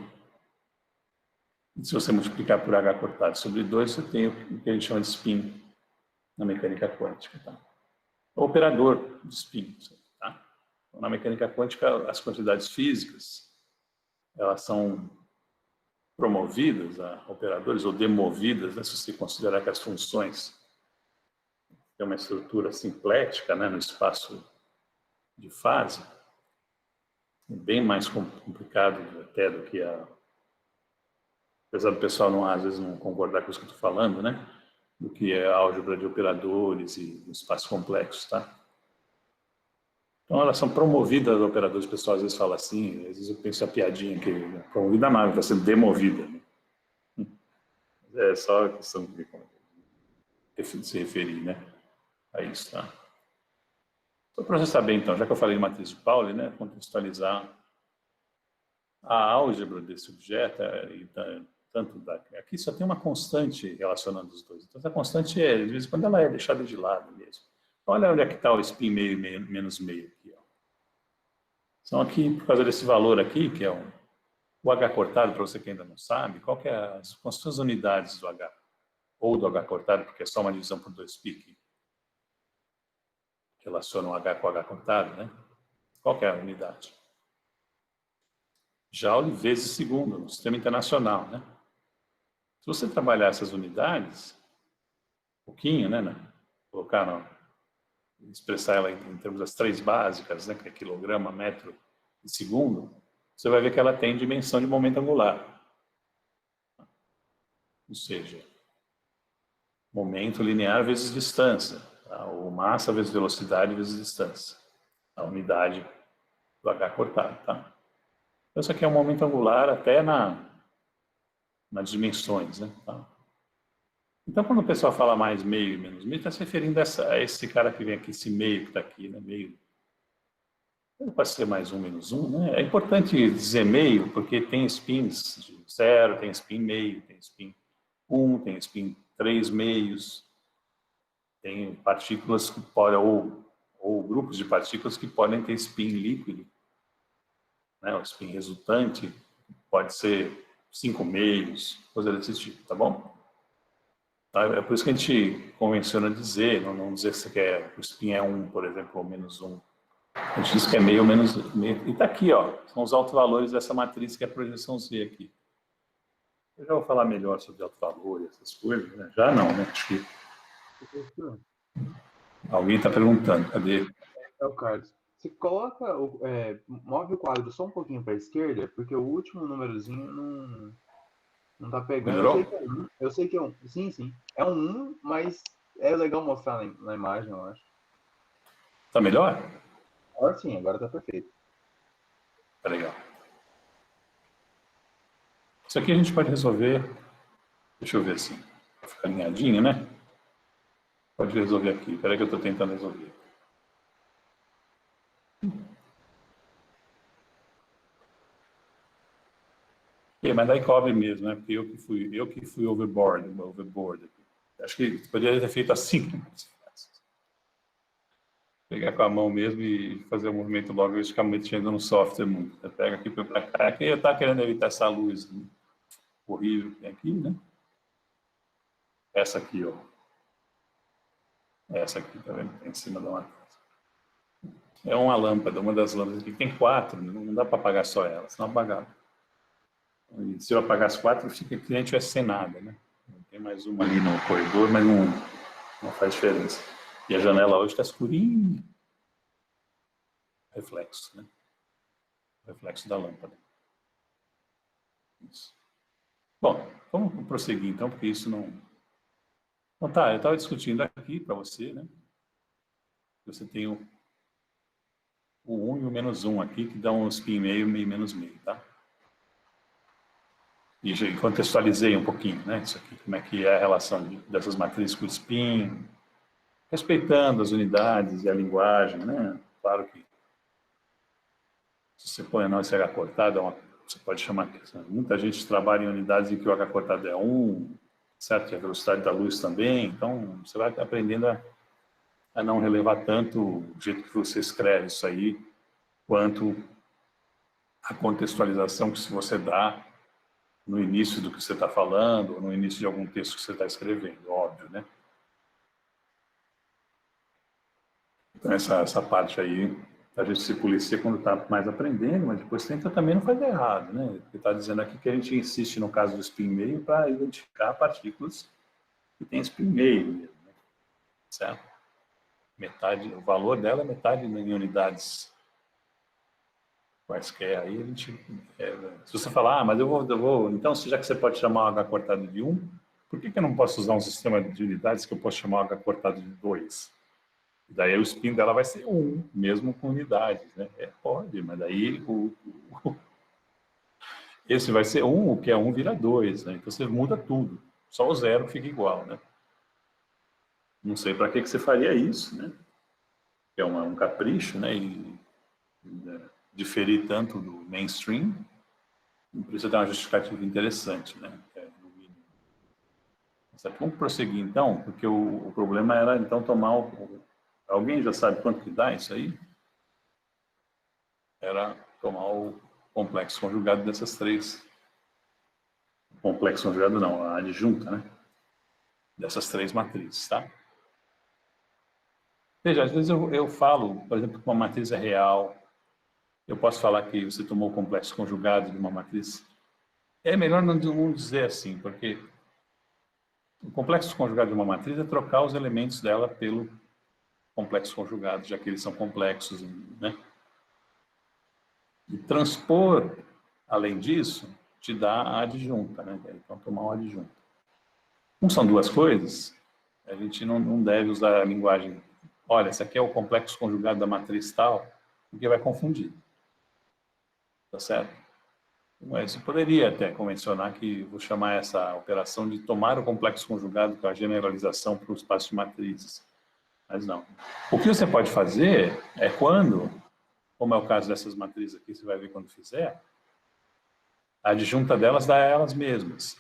E se você multiplicar por H cortado sobre 2, você tem o que a gente chama de spin na mecânica quântica, tá? O operador de spin, tá? Na mecânica quântica, as quantidades físicas, elas são promovidas a operadores ou demovidas, né, se você considerar que as funções têm uma estrutura simplética, né, no espaço de fase, é bem mais complicado até do que apesar do pessoal não, às vezes não concordar com isso que eu estou falando, né, do que a álgebra de operadores e espaços complexos, tá? Então, elas são promovidas a operadores, o pessoal às vezes fala assim, às vezes eu penso a piadinha que promovida nada, está sendo demovida, né? É só questão de se referir, né, a isso, tá? Só para você saber, então, já que eu falei de matriz de Pauli, né, contextualizar a álgebra desse objeto, aqui só tem uma constante relacionando os dois. Então, essa constante, de vez em quando, ela é deixada de lado mesmo. Olha onde é que está o spin meio, menos meio aqui, ó. São aqui, por causa desse valor aqui, que é o H cortado, para você que ainda não sabe, quais são as unidades do H? Ou do H cortado, porque é só uma divisão por 2π que relaciona o H com o H cortado, né? Qual que é a unidade? Joule vezes segundo, no sistema internacional, né? Se você trabalhar essas unidades, um pouquinho, né? Expressar ela em termos das três básicas, né? Que é quilograma, metro e segundo, você vai ver que ela tem dimensão de momento angular. Ou seja, momento linear vezes distância, tá? Ou massa vezes velocidade vezes distância. A unidade do H cortado, tá? Então, isso aqui é um momento angular até nas dimensões, né? Tá? Então, quando o pessoal fala mais meio e menos meio, está se referindo a esse cara que vem aqui, esse meio que está aqui, né? Meio. Pode ser mais um, menos um, né? É importante dizer meio, porque tem spins de 0, tem spin meio, tem spin 1, tem spin 3 meios, tem partículas que podem, ou grupos de partículas que podem ter spin líquido, né? O spin resultante pode ser 5 meios, coisa desse tipo, tá bom? É por isso que a gente convenciona dizer, não dizer que o spin é 1, por exemplo, ou menos 1. A gente diz que é meio ou menos meio. E está aqui, ó, são os autovalores dessa matriz que é a projeção Z aqui. Eu já vou falar melhor sobre autovalor e essas coisas, né? Já não, né? Acho que alguém está perguntando, cadê? É o Carlos. Você coloca, move o quadro só um pouquinho para a esquerda, porque o último númerozinho não tá pegando. Melhorou? Eu sei que é um. Sim, sim. É um 1, mas é legal mostrar na imagem, eu acho. Tá melhor? Agora sim, agora tá perfeito. Tá legal. Isso aqui a gente pode resolver. Deixa eu ver assim. Vai ficar alinhadinho, né? Pode resolver aqui. Espera aí que eu estou tentando resolver. Mas daí cobre mesmo, né? Porque eu que fui overboard. Acho que poderia ter feito assim. Pegar com a mão mesmo e fazer o movimento logo e ficar mexendo no software muito. Você pega aqui para cá. Aqui eu estava querendo evitar essa luz, né, horrível que tem aqui, né? Essa aqui, ó. Essa aqui, tá vendo? Tem em cima da matriz. É uma lâmpada, uma das lâmpadas aqui. Tem 4, não dá para apagar só ela, senão apagava. Se eu apagar as 4, fica que a gente tivesse sem nada, né? Tem mais uma ali no corredor, mas não faz diferença. E a janela hoje está escurinha. Reflexo, né? Reflexo da lâmpada. Isso. Bom, vamos prosseguir então, porque isso não... Então tá, eu estava discutindo aqui para você, né? Você tem o 1 e o menos 1 aqui, que dá um spin meio, menos meio, tá? E já contextualizei um pouquinho, né? Isso aqui, como é que é a relação dessas matrizes com o spin, respeitando as unidades e a linguagem, né? Claro que se você põe a não SH cortada, você pode chamar, muita gente trabalha em unidades em que o H cortado é 1, certo? E a velocidade da luz também, então você vai aprendendo a não relevar tanto o jeito que você escreve isso aí, quanto a contextualização que você dá no início do que você está falando, ou no início de algum texto que você está escrevendo, óbvio, né? Então essa parte aí, a gente se policia quando está mais aprendendo, mas depois tenta também não fazer errado, né? Porque está dizendo aqui que a gente insiste no caso do spin meio para identificar partículas que tem spin meio mesmo, né? Certo? Metade, o valor dela é metade em unidades quaisquer. Aí a gente, se você falar, mas eu vou, então já que você pode chamar o H cortado de 1, por que eu não posso usar um sistema de unidades que eu posso chamar o H cortado de 2? Daí o spin dela vai ser 1, mesmo com unidades, né? Pode, mas daí esse vai ser 1, o que é 1 vira 2, né? Então você muda tudo, só o zero fica igual, né? Não sei para que você faria isso, né? É um capricho, né? E diferir tanto do mainstream, não precisa ter uma justificativa interessante, né? No mínimo. Vamos prosseguir então, porque o problema era então tomar alguém já sabe quanto que dá isso aí? Era tomar o complexo conjugado dessas três. O complexo conjugado não, a adjunta, né? Dessas três matrizes, tá? Veja, às vezes eu falo, por exemplo, que uma matriz é real. Eu posso falar que você tomou o complexo conjugado de uma matriz. É melhor não dizer assim, porque o complexo conjugado de uma matriz é trocar os elementos dela pelo complexo conjugado, já que eles são complexos, né? E transpor, além disso, te dá a adjunta, né? Então, tomar uma adjunta. Como são duas coisas, a gente não deve usar a linguagem, olha, esse aqui é o complexo conjugado da matriz tal, porque vai confundir. Tá certo? Mas você poderia até convencionar que vou chamar essa operação de tomar o complexo conjugado com a generalização para o espaço de matrizes. Mas não. O que você pode fazer é quando, como é o caso dessas matrizes aqui, você vai ver quando fizer, a adjunta delas dá a elas mesmas.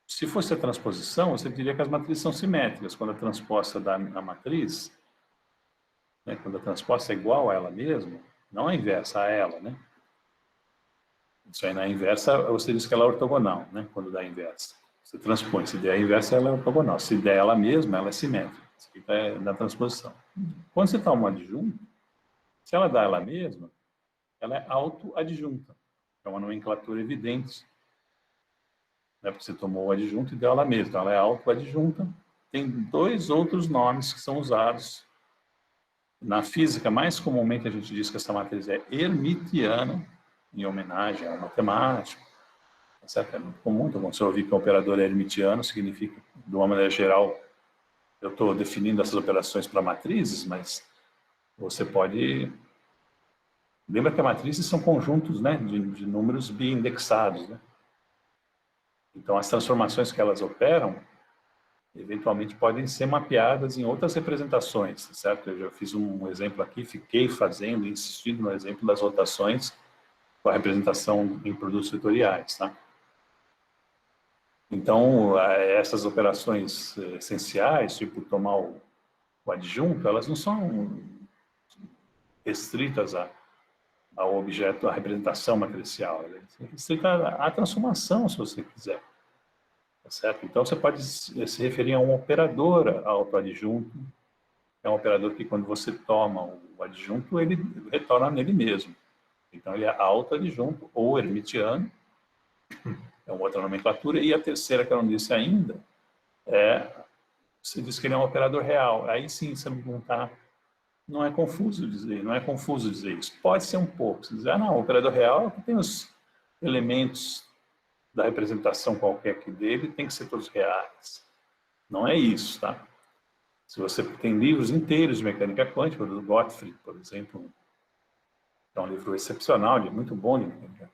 Se fosse a transposição, você diria que as matrizes são simétricas. Quando a transposta dá a matriz, né, quando a transposta é igual a ela mesma, não a inversa, a ela, né? Isso aí na inversa, você diz que ela é ortogonal, né? Quando dá a inversa. Você transpõe, se der a inversa, ela é ortogonal. Se der ela mesma, ela é simétrica. Isso aqui é na transposição. Quando você toma uma adjunta, se ela dá ela mesma, ela é autoadjunta. É uma nomenclatura evidente. Né? Porque você tomou o adjunto e deu ela mesma. Então, ela é autoadjunta. Tem dois outros nomes que são usados. Na física, mais comumente a gente diz que essa matriz é hermitiana, em homenagem ao matemático. Certo? É muito comum, então, quando você ouvir que o operador é hermitiano, significa, de uma maneira geral, eu estou definindo essas operações para matrizes, mas você pode... Lembra que as matrizes são conjuntos, né, de números biindexados, né? Então, as transformações que elas operam, eventualmente podem ser mapeadas em outras representações, certo? Eu já fiz um exemplo aqui, fiquei fazendo, insistindo no exemplo das rotações com a representação em produtos vetoriais, tá? Então, essas operações essenciais, tipo tomar o adjunto, elas não são restritas ao objeto, à representação matricial, ela é restrita à transformação, se você quiser. Tá certo? Então, você pode se referir a um operador autoadjunto, é um operador que, quando você toma o adjunto, ele retorna nele mesmo. Então, ele é autoadjunto ou hermitiano, é uma outra nomenclatura, e a terceira, que eu não disse ainda, você diz que ele é um operador real. Aí sim, você não é confuso dizer isso. Pode ser um pouco. Você diz, não, o operador real é que tem os elementos da representação qualquer aqui dele, tem que ser todos reais. Não é isso, tá? Se você tem livros inteiros de mecânica quântica, do Gottfried, por exemplo, é um livro excepcional, muito bom de mecânica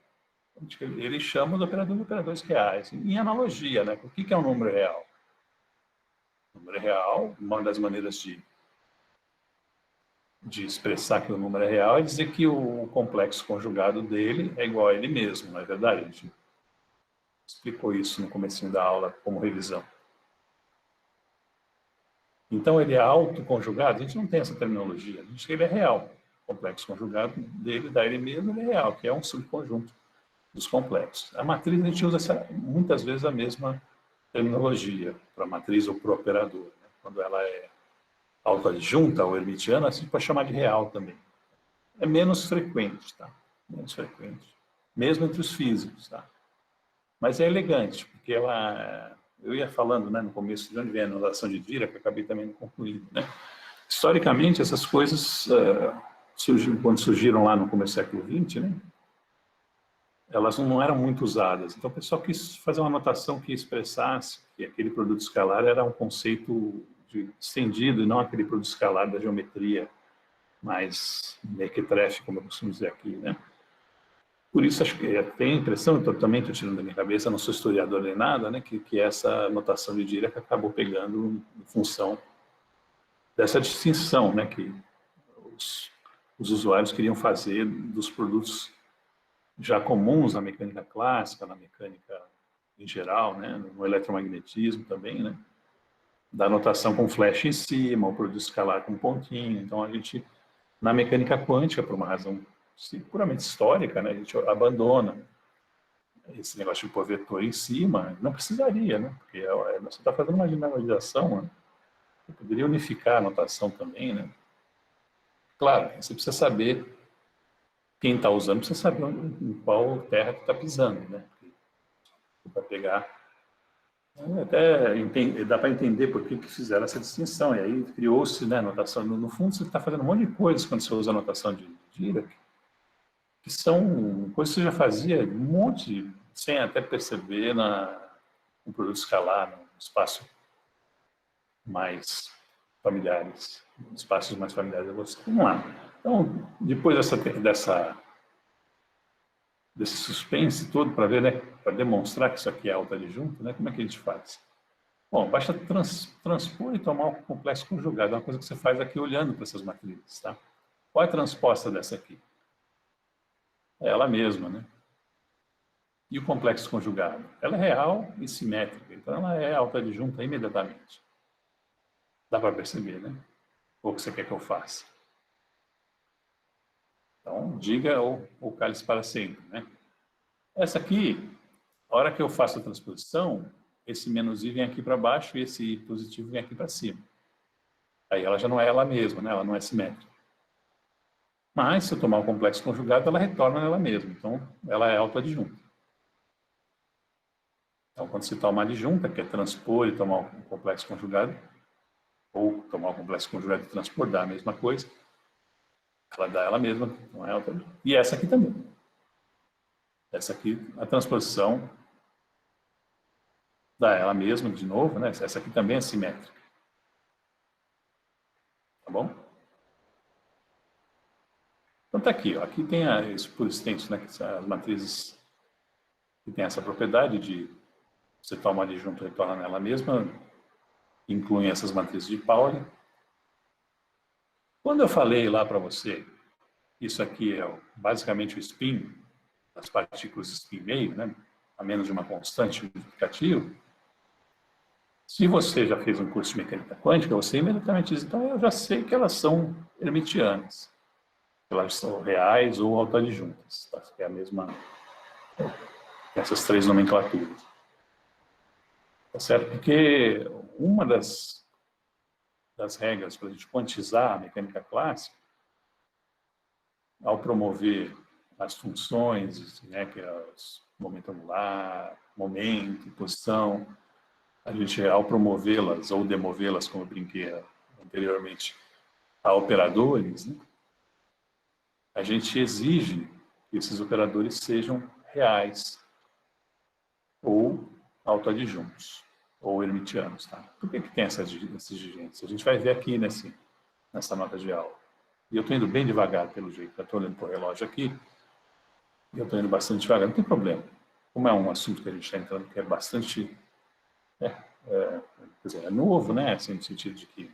quântica, ele chama os operadores de operadores reais, em analogia, né? O que é um número real? O número real, uma das maneiras de de expressar que o número é real é dizer que o complexo conjugado dele é igual a ele mesmo, não é verdade? A gente explicou isso no comecinho da aula como revisão. Então ele é autoconjugado? A gente não tem essa terminologia, a gente diz que ele é real. O complexo conjugado dele, da ele mesmo, ele é real, que é um subconjunto dos complexos. A matriz, a gente usa muitas vezes a mesma terminologia para a matriz ou para o operador. Né? Quando ela é autoadjunta ou hermitiana, a gente pode chamar de real também. É menos frequente, tá? Menos frequente. Mesmo entre os físicos, tá? Mas é elegante, porque ela... Eu ia falando, né, no começo, de onde vem a notação de Dirac, que eu acabei também não concluindo, né? Historicamente, essas coisas, quando surgiram lá no começo do século XX, né, elas não eram muito usadas. Então, o pessoal quis fazer uma notação que expressasse que aquele produto escalar era um conceito estendido, e não aquele produto escalar da geometria mais mequetrefe, como eu costumo dizer aqui, né? Por isso, acho que tem a impressão, eu também estou tirando da minha cabeça, não sou historiador nem nada, né, que essa notação de Dirac acabou pegando em função dessa distinção, né, que os usuários queriam fazer dos produtos já comuns na mecânica clássica, na mecânica em geral, né, no eletromagnetismo também, né, da notação com flecha em cima, o produto escalar com pontinho. Então, a gente, na mecânica quântica, por uma razão puramente histórica, né, a gente abandona esse negócio de pôr vetor em cima. Não precisaria, né, porque você está fazendo uma generalização, né, você poderia unificar a notação também, né. Claro, você precisa saber, quem está usando precisa saber em qual terra que está pisando, né, para pegar. Até dá para entender por que fizeram essa distinção, e aí criou-se, né, notação. No fundo, você está fazendo um monte de coisas quando você usa a notação de Dirac, que são coisas que você já fazia um monte, sem até perceber, no produto escalar, no espaço mais familiares, espaços mais familiares a você. Vamos lá. Então, depois desse suspense todo, para ver, né, para demonstrar que isso aqui é autoadjunto, né, como é que a gente faz? Bom, basta transpor e tomar o complexo conjugado, é uma coisa que você faz aqui olhando para essas matrizes, tá? Qual é a transposta dessa aqui? É ela mesma, né? E o complexo conjugado? Ela é real e simétrica, então ela é autoadjunta imediatamente. Dá para perceber, né? O que você quer que eu faça? Então, diga ou cale-se para sempre, né? Essa aqui, a hora que eu faço a transposição, esse menos i vem aqui para baixo e esse i positivo vem aqui para cima. Aí ela já não é ela mesma, né? Ela não é simétrica. Mas, se eu tomar o complexo conjugado, ela retorna nela mesma. Então, ela é autoadjunta. Então, quando se toma uma adjunta, que é transpor e tomar o complexo conjugado, ou tomar o complexo conjugado e transpor, dá a mesma coisa, ela dá ela mesma, não é autoadjunta. E essa aqui também. Essa aqui, a transposição dá ela mesma, de novo, né? Essa aqui também é simétrica. Tá bom? Então tá aqui, ó. Aqui tem isso por extenso, né? As matrizes que tem essa propriedade de você toma uma adjunta e retorna nela mesma, incluem essas matrizes de Pauli. Quando eu falei lá para você, isso aqui é basicamente o spin, as partículas spin meio, né? A menos de uma constante multiplicativa. Se você já fez um curso de mecânica quântica, você imediatamente diz, então eu já sei que elas são hermitianas. Elas são reais ou autoadjuntas, tá? É a mesma, essas três nomenclaturas. Tá certo? Porque uma das regras para a gente quantizar a mecânica clássica, ao promover as funções, né, que é momento angular, momento, posição, a gente, ao promovê-las ou demovê-las, como eu brinquei anteriormente, a operadores, né, a gente exige que esses operadores sejam reais ou autoadjuntos, ou hermitianos. Tá? Por que tem essas exigências? A gente vai ver aqui nessa nota de aula. E eu estou indo bem devagar, pelo jeito. Eu estou olhando para o relógio aqui, e eu estou indo bastante devagar, não tem problema. Como é um assunto que a gente está entrando que é bastante... quer dizer, é novo, né? Assim, no sentido de que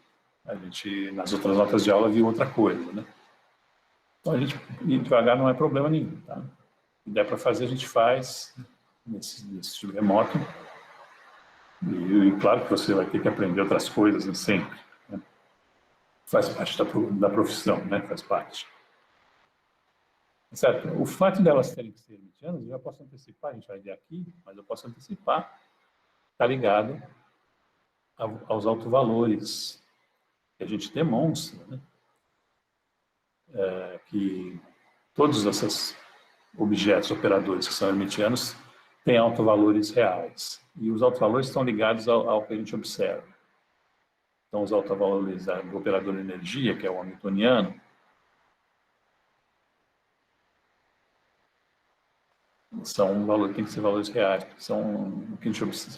A gente, nas outras notas de aula, viu outra coisa, né? Então, a gente ir devagar não é problema nenhum, tá? Se der para fazer, a gente faz nesse tipo remoto. E claro que você vai ter que aprender outras coisas, né, sempre. Né? Faz parte da profissão, né? Faz parte. Certo? O fato delas terem que ser hermitianas, eu já posso antecipar, a gente vai ver aqui, mas eu posso antecipar, está ligado aos autovalores que a gente demonstra, né? Que todos esses objetos operadores que são hermitianos têm autovalores reais. E os autovalores estão ligados ao que a gente observa. Então, os autovalores do operador de energia, que é o hamiltoniano, são valores, tem que ser valores reais, porque são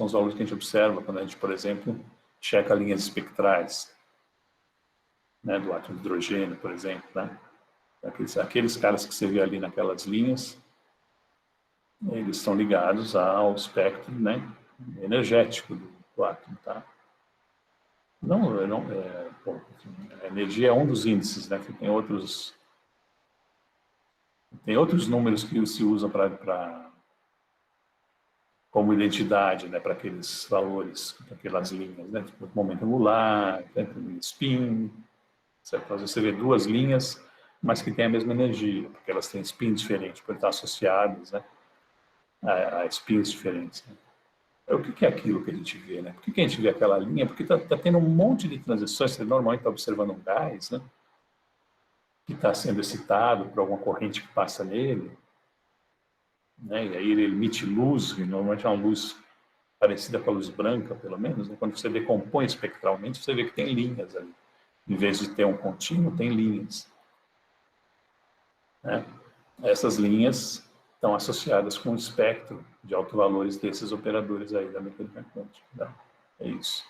os valores que a gente observa quando a gente, por exemplo, checa linhas espectrais, né, do átomo de hidrogênio, por exemplo, né? Aqueles caras que você vê ali naquelas linhas, eles estão ligados ao espectro, né, energético do átomo, tá? Bom, a energia é um dos índices, né? Tem outros números que se usam como identidade, né, para aqueles valores, para aquelas linhas, né? Tipo, momento angular, né, spin, certo? Às vezes você vê duas linhas, mas que têm a mesma energia, porque elas têm spin diferentes, por estar associadas, né, a spins diferentes. Né? O que é aquilo que a gente vê, né? Por que a gente vê aquela linha? Porque está tendo um monte de transições, você normalmente está observando um gás, né, que está sendo excitado por alguma corrente que passa nele, né, e aí ele emite luz, e normalmente é uma luz parecida com a luz branca, pelo menos, né? Quando você decompõe espectralmente, você vê que tem linhas ali. Em vez de ter um contínuo, tem linhas. Né? Essas linhas estão associadas com o espectro de autovalores desses operadores aí da mecânica quântica. Tá? É isso.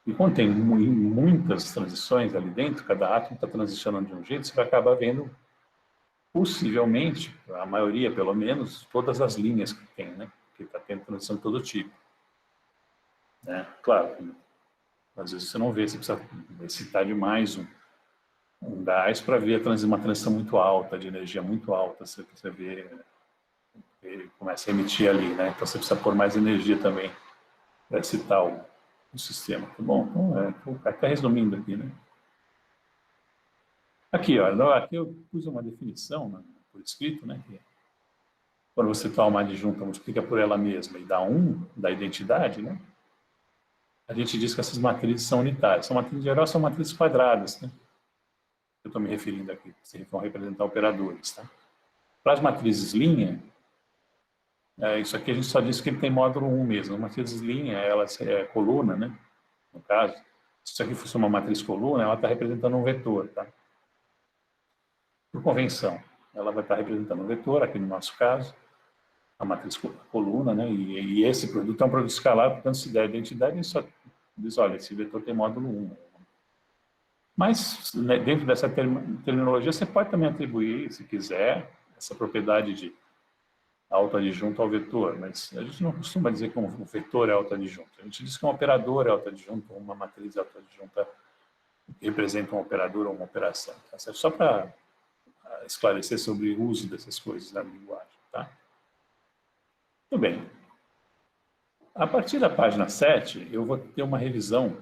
E quando tem muitas transições ali dentro, cada átomo está transicionando de um jeito, você vai acabar vendo, possivelmente, a maioria pelo menos, todas as linhas que tem, né? Porque está tendo transição de todo tipo. Né? Claro, às vezes você não vê, você precisa excitar demais um gás para ver uma transição muito alta, de energia muito alta, você vê, ele começa a emitir ali, né? Então você precisa pôr mais energia também para excitar o sistema. Tá bom, então até resumindo aqui, né? Aqui, ó, aqui eu pus uma definição, né, por escrito, né? Que quando você toma uma adjunta, multiplica por ela mesma e dá 1 da identidade, né? A gente diz que essas matrizes são unitárias. São matrizes, em geral, são matrizes quadradas, né? Eu estou me referindo aqui, que vão representar operadores, tá? Para as matrizes linha, isso aqui a gente só diz que ele tem módulo 1 mesmo. A matriz linha, ela é coluna, né? No caso, se isso aqui fosse uma matriz coluna, ela está representando um vetor, tá? Por convenção, ela vai estar representando um vetor, aqui no nosso caso, a matriz coluna, né? E esse produto é um produto escalar, portanto, se der a identidade, ele só diz, olha, esse vetor tem módulo 1. Mas, né, dentro dessa terminologia, você pode também atribuir, se quiser, essa propriedade de autoadjunto ao vetor, mas a gente não costuma dizer que um vetor é autoadjunto. A gente diz que um operador é autoadjunto, uma matriz autoadjunta representa um operador ou uma operação. Tá certo? Só para esclarecer sobre o uso dessas coisas na linguagem. Tá? Muito bem. A partir da página 7, eu vou ter uma revisão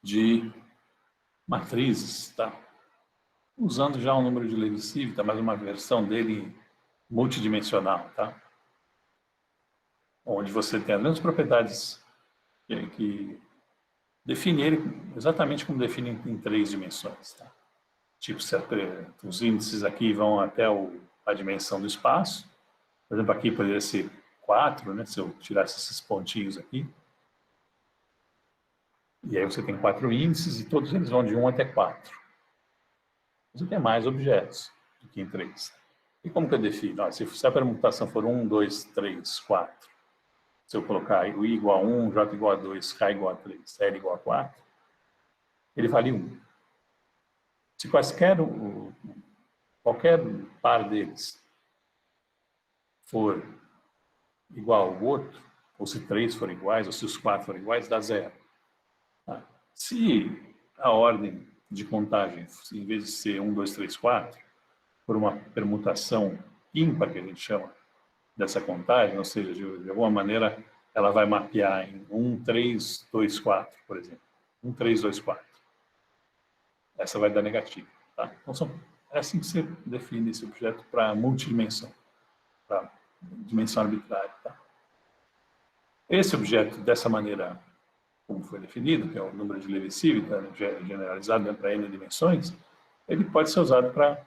de matrizes, tá? Usando já um número de Levy-Civita, mas uma versão dele multidimensional, tá? Onde você tem as mesmas propriedades que define ele exatamente como define em 3 dimensões, tá? Tipo, os índices aqui vão até a dimensão do espaço. Por exemplo, aqui poderia ser 4, né? Se eu tirasse esses pontinhos aqui. E aí você tem 4 índices e todos eles vão de 1 até 4. Você tem mais objetos do que em 3. E como que eu defino? Se a permutação for 1, 2, 3, 4, se eu colocar o I igual a 1, J igual a 2, K igual a 3, L igual a 4, ele vale 1. Se qualquer par deles for igual ao outro, ou se 3 forem iguais, ou se os 4 forem iguais, dá 0. Tá? Se a ordem de contagem, em vez de ser 1, 2, 3, 4, por uma permutação ímpar, que a gente chama dessa contagem, ou seja, de alguma maneira, ela vai mapear em 1, 3, 2, 4, por exemplo. 1, 3, 2, 4. Essa vai dar negativo. Tá? Então, é assim que você define esse objeto para multidimensão, para dimensão arbitrária. Tá? Esse objeto, dessa maneira como foi definido, que é o número de Levi-Civita, generalizado para n dimensões, ele pode ser usado para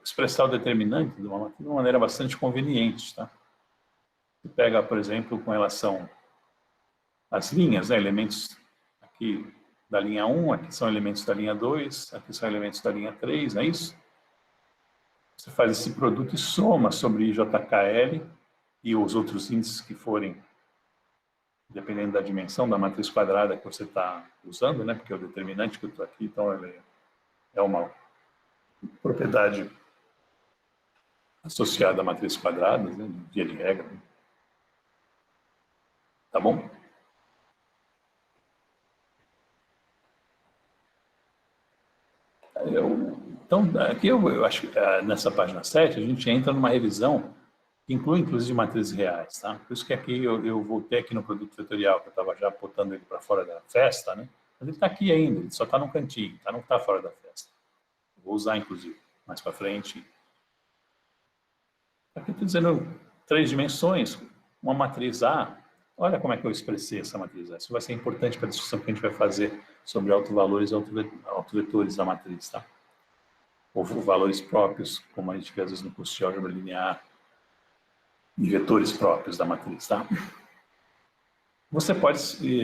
expressar o determinante de uma maneira bastante conveniente. Tá? Você pega, por exemplo, com relação às linhas, né, elementos aqui da linha 1, aqui são elementos da linha 2, aqui são elementos da linha 3, não é isso? Você faz esse produto e soma sobre IJKL e os outros índices que forem, dependendo da dimensão da matriz quadrada que você está usando, né, porque é o determinante que eu estou aqui, então ele é uma propriedade associada à matriz quadrada, né, via de regra. Né? Tá bom? Então, aqui eu acho que nessa página 7 a gente entra numa revisão que inclui, inclusive, matrizes reais. Tá? Por isso que aqui eu voltei aqui no produto vetorial, que eu estava já botando ele para fora da festa, né? Mas ele está aqui ainda, ele só está no cantinho, tá? Não está fora da festa. Eu vou usar, inclusive, mais para frente. Aqui estou dizendo 3 dimensões, uma matriz A. Olha como é que eu expressei essa matriz A. Isso vai ser importante para a discussão que a gente vai fazer sobre autovalores e autovetores da matriz, tá? Ou valores próprios, como a gente vê às vezes no curso de álgebra linear, e vetores próprios da matriz, tá? Você pode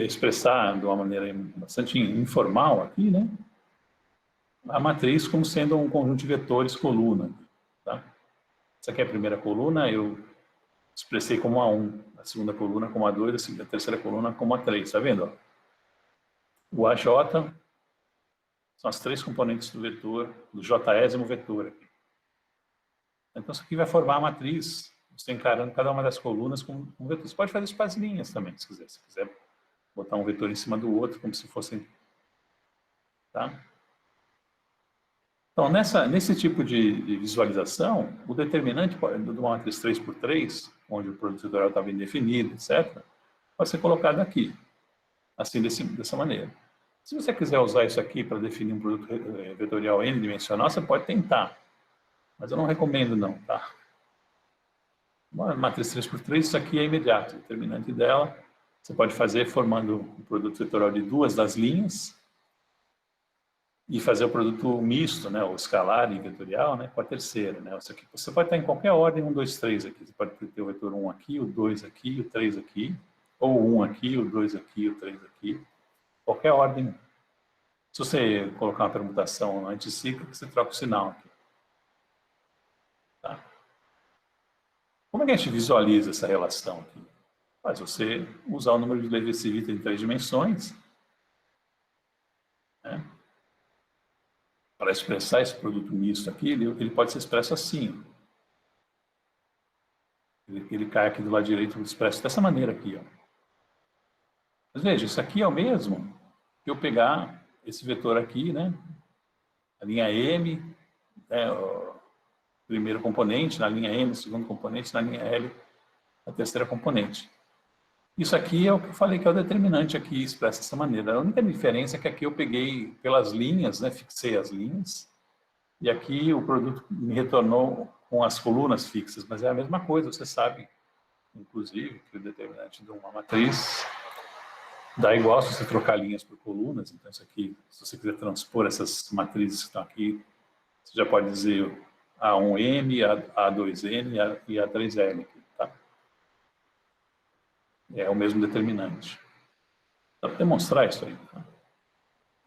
expressar de uma maneira bastante informal aqui, né? A matriz como sendo um conjunto de vetores coluna, tá? Essa aqui é a primeira coluna, eu expressei como A1, a segunda coluna como A2, a terceira coluna como A3, tá vendo? O AJ são as 3 componentes do vetor, do jésimo vetor aqui. Então, isso aqui vai formar a matriz, você encarando cada uma das colunas com um vetor. Você pode fazer isso para as linhas também, se quiser. Se quiser botar um vetor em cima do outro, como se fossem... Tá? Então, nesse tipo de visualização, o determinante de uma matriz 3x3, onde o produto vetorial está bem definido, etc., pode ser colocado aqui, assim, dessa maneira. Se você quiser usar isso aqui para definir um produto vetorial n-dimensional, você pode tentar, mas eu não recomendo não, tá? Uma matriz 3x3, isso aqui é imediato, o determinante dela, você pode fazer formando um produto vetorial de 2 das linhas, e fazer o produto misto, né, o escalar e vetorial, né, com a terceira. Né, você pode estar em qualquer ordem, 1, 2, 3 aqui. Você pode ter o vetor 1 aqui, o 2 aqui, o 3 aqui, ou o 1 aqui, o 2 aqui, o 3 aqui. Qualquer ordem. Se você colocar uma permutação anticíclica, você troca o sinal aqui. Tá? Como é que a gente visualiza essa relação aqui? Faz você usar o número de Levi-Civita em 3 dimensões, né? Para expressar esse produto misto aqui, ele pode ser expresso assim. Ele cai aqui do lado direito, expresso dessa maneira aqui. Ó. Mas veja, isso aqui é o mesmo que eu pegar esse vetor aqui, né? A linha M, né, o primeiro componente, na linha M, o segundo componente, na linha L, a terceira componente. Isso aqui é o que eu falei que é o determinante aqui, expresso dessa maneira. A única diferença é que aqui eu peguei pelas linhas, né, fixei as linhas, e aqui o produto me retornou com as colunas fixas, mas é a mesma coisa, você sabe, inclusive, que o determinante de uma matriz dá igual se você trocar linhas por colunas, então isso aqui, se você quiser transpor essas matrizes que estão aqui, você já pode dizer A1M, A2N e A3L aqui, tá? É o mesmo determinante. Dá para demonstrar isso aí, tá?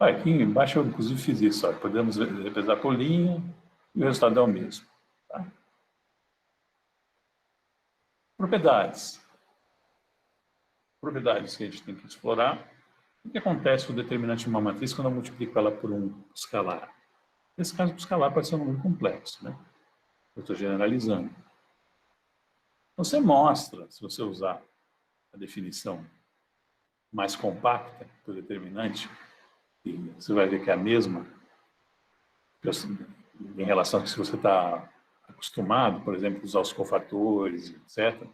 Aqui embaixo eu inclusive fiz isso, ó. Podemos representar por linha e o resultado é o mesmo. Tá? Propriedades. Propriedades que a gente tem que explorar. O que acontece com o determinante de uma matriz quando eu multiplico ela por um escalar? Nesse caso, o escalar pode ser um número complexo, né? Eu estou generalizando. Você mostra, se você usar a definição mais compacta do determinante, e você vai ver que é a mesma, em relação a se você está acostumado, por exemplo, a usar os cofatores, etc.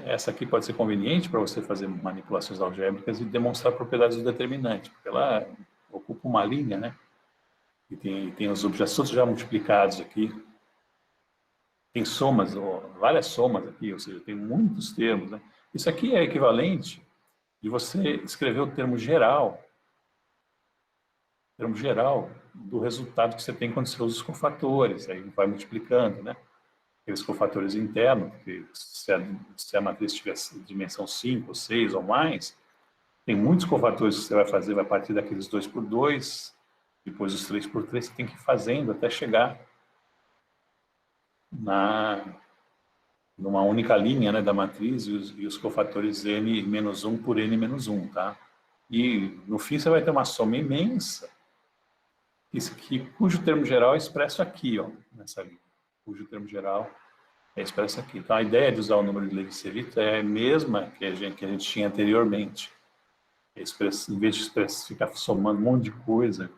Essa aqui pode ser conveniente para você fazer manipulações algébricas e demonstrar propriedades do determinante, porque ela ocupa uma linha, né? E tem os objetos todos já multiplicados aqui. Tem somas, várias somas aqui, ou seja, tem muitos termos, né? Isso aqui é equivalente de você escrever o termo geral do resultado que você tem quando você usa os cofatores, aí vai multiplicando, né? Aqueles cofatores internos, porque se a matriz tiver dimensão 5, 6 ou mais, tem muitos cofatores que você vai fazer, vai partir daqueles 2 por 2, depois os 3 por 3, você tem que ir fazendo até chegar numa única linha, né, da matriz, e os cofatores n-1 por n-1, tá? E no fim você vai ter uma soma imensa, cujo termo geral é expresso aqui, ó, nessa linha, cujo termo geral é expresso aqui. Então a ideia de usar o número de Levi-Civita é a mesma que a gente tinha anteriormente. Em vez de ficar somando um monte de coisa,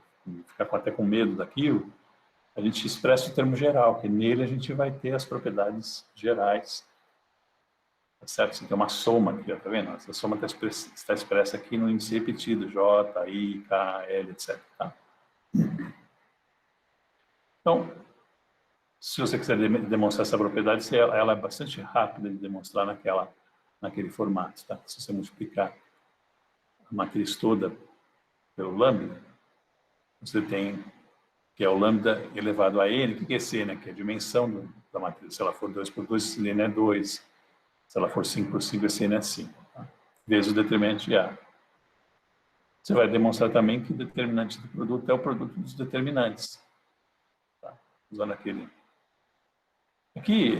ficar até com medo daquilo, a gente expressa o termo geral, que nele a gente vai ter as propriedades gerais. Tá certo? Você tem uma soma aqui, tá vendo? Essa soma está expressa aqui no índice repetido, J, I, K, L, etc. Tá? Então, se você quiser demonstrar essa propriedade, ela é bastante rápida de demonstrar naquele formato. Tá? Se você multiplicar a matriz toda pelo lambda, você tem que é o lambda elevado a n, que é c, né? Que é a dimensão da matriz. Se ela for 2 por 2, esse n é 2. Se ela for 5 por 5, esse n é 5. Tá? Vezes o determinante de A. Você vai demonstrar também que o determinante do produto é o produto dos determinantes. Tá? Usando aquele. Aqui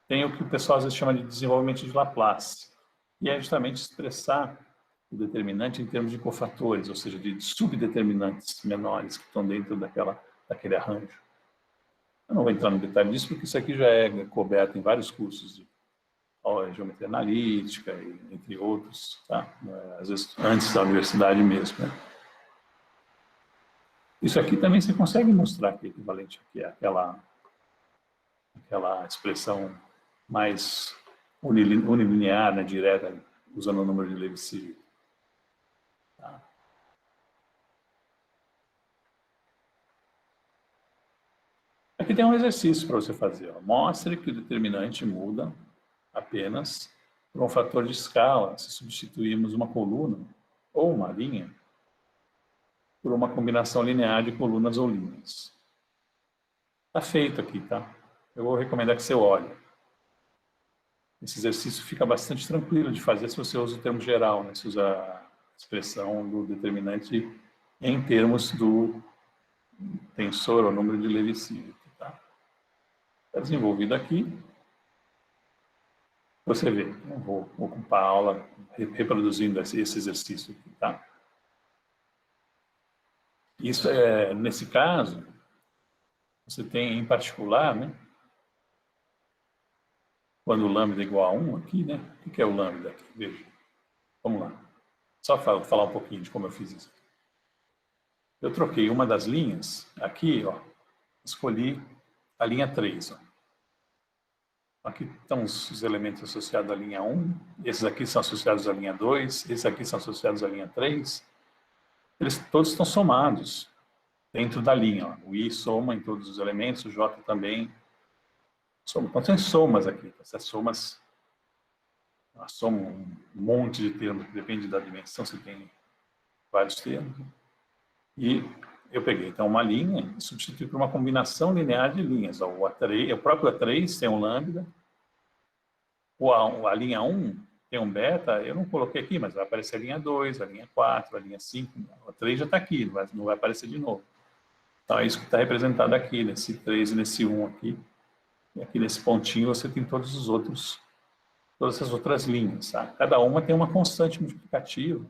tem o que o pessoal às vezes chama de desenvolvimento de Laplace. E é justamente expressar o determinante em termos de cofatores, ou seja, de subdeterminantes menores que estão dentro daquele arranjo. Eu não vou entrar no detalhe disso, porque isso aqui já é coberto em vários cursos de geometria analítica, entre outros, tá? Às vezes antes da universidade mesmo. Né? Isso aqui também você consegue mostrar que é equivalente aqui àquela expressão mais unilinear, né, direta, usando o número de Levi-Civita. Tá? Aqui tem um exercício para você fazer. Ó. Mostre que o determinante muda apenas por um fator de escala se substituirmos uma coluna ou uma linha por uma combinação linear de colunas ou linhas. Está feito aqui, tá? Eu vou recomendar que você olhe. Esse exercício fica bastante tranquilo de fazer se você usa o termo geral, né? Se usa a expressão do determinante em termos do tensor ou número de Levi-Civita. Tá? Está desenvolvido aqui. Você vê, eu vou ocupar a aula reproduzindo esse exercício aqui, tá? Isso nesse caso, você tem em particular, né? Quando o lambda é igual a 1 aqui, né? O que é o lambda aqui? Veja. Vamos lá. Só falar um pouquinho de como eu fiz isso. Eu troquei uma das linhas aqui, ó. Escolhi a linha 3, ó. Aqui estão os elementos associados à linha 1, esses aqui são associados à linha 2, esses aqui são associados à linha 3. Eles todos estão somados dentro da linha. Ó. O I soma em todos os elementos, o J também soma. Então tem somas aqui. Essas somas somam um monte de termos, depende da dimensão, você tem vários termos. E eu peguei então uma linha e substituí por uma combinação linear de linhas. Ó, o próprio A3 tem um lambda, a linha 1 tem um beta, eu não coloquei aqui, mas vai aparecer a linha 2, a linha 4, a linha 5, a 3 já está aqui, não vai aparecer de novo. Então é isso que está representado aqui, nesse 3 e nesse 1 aqui. E aqui nesse pontinho você tem todas essas outras linhas. Tá? Cada uma tem uma constante multiplicativa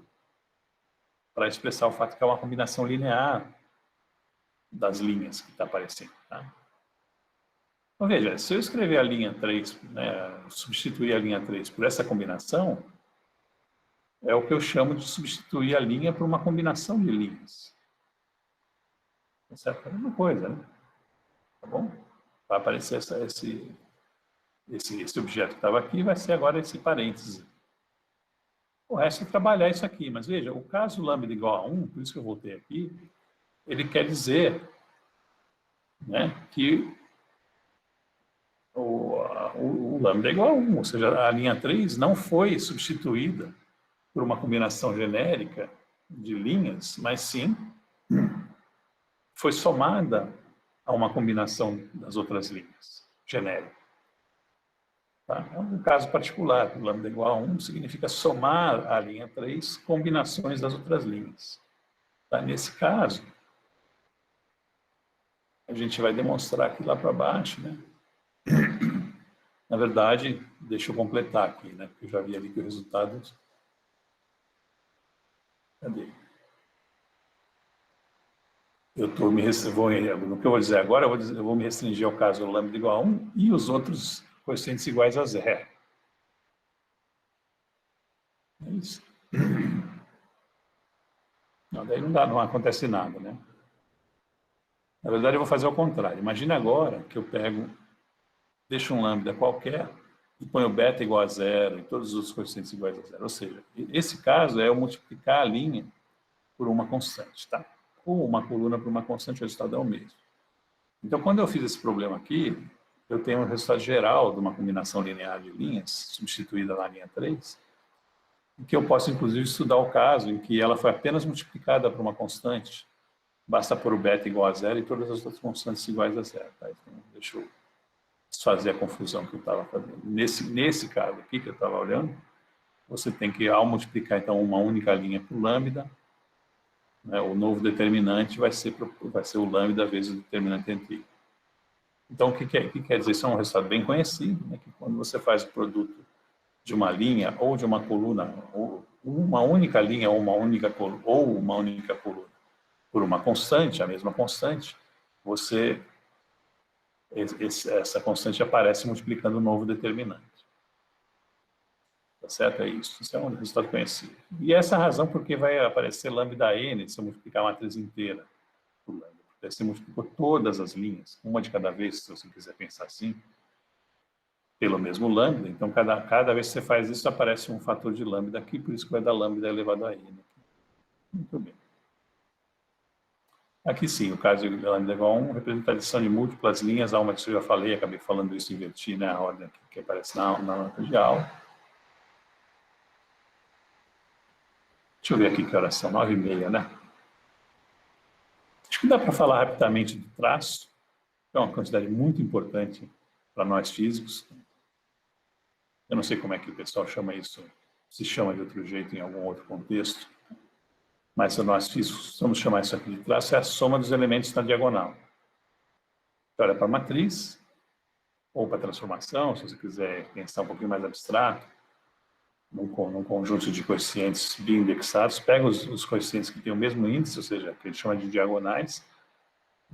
para expressar o fato que é uma combinação linear das linhas que está aparecendo. Tá? Então, veja, se eu escrever a linha 3, né, substituir a linha 3 por essa combinação, é o que eu chamo de substituir a linha por uma combinação de linhas. Certo? É a mesma coisa, né? Tá bom? Vai aparecer esse objeto que estava aqui, vai ser agora esse parêntese. O resto é trabalhar isso aqui, mas veja, o caso lambda igual a 1, por isso que eu voltei aqui, ele quer dizer, né, que o lambda é igual a 1, ou seja, a linha 3 não foi substituída por uma combinação genérica de linhas, mas sim foi somada a uma combinação das outras linhas genérica. Tá? É um caso particular, o lambda igual a 1 significa somar a linha 3 combinações das outras linhas. Tá? Nesse caso, a gente vai demonstrar aqui lá para baixo, né? Na verdade, deixa eu completar aqui, né? Porque eu já vi ali que o resultado... Cadê? No que eu vou dizer agora, eu vou me restringir ao caso lambda igual a 1 e os outros coeficientes iguais a 0. É isso. Não, daí não acontece nada, né? Na verdade, eu vou fazer ao contrário. Imagina agora que eu deixo um lambda qualquer e ponho beta igual a 0 e todos os coeficientes iguais a 0. Ou seja, esse caso é eu multiplicar a linha por uma constante, tá? Ou uma coluna por uma constante, o resultado é o mesmo. Então, quando eu fiz esse problema aqui, eu tenho um resultado geral de uma combinação linear de linhas, substituída na linha 3, em que eu posso, inclusive, estudar o caso em que ela foi apenas multiplicada por uma constante. Basta pôr o beta igual a 0 e todas as outras constantes iguais a 0. Tá? Então, deixa eu desfazer a confusão que eu estava fazendo. Nesse caso aqui que eu estava olhando, você tem que, ao multiplicar, então, uma única linha por lambda, né, o novo determinante vai ser o lambda vezes o determinante antigo. Então, o que quer dizer? Isso é um resultado bem conhecido, né, que quando você faz o produto de uma linha ou de uma coluna, ou uma única linha ou uma única coluna, por uma constante, a mesma constante, essa constante aparece multiplicando o novo determinante. Tá certo? É isso. Isso é um resultado conhecido. E essa é a razão porque vai aparecer lambda n se eu multiplicar a matriz inteira por lambda. Porque você multiplicou todas as linhas, uma de cada vez, se você quiser pensar assim, pelo mesmo lambda. Então, cada vez que você faz isso, aparece um fator de lambda aqui, por isso que vai dar lambda elevado a n. Muito bem. Aqui sim, o caso de lambda igual a 1 representa a adição de múltiplas linhas a uma que eu já falei, acabei falando isso, inverti, né, a ordem que aparece na nota de aula. Deixa eu ver aqui que horas são, 9h30, né? Acho que dá para falar rapidamente do traço, que é uma quantidade muito importante para nós físicos. Eu não sei como é que o pessoal chama isso, se chama de outro jeito em algum outro contexto, mas nós físicos vamos chamar isso aqui de traço, é a soma dos elementos na diagonal. Então, olha para a matriz, ou para a transformação, se você quiser pensar um pouquinho mais abstrato, num conjunto de coeficientes biindexados, pega os coeficientes que têm o mesmo índice, ou seja, que a gente chama de diagonais,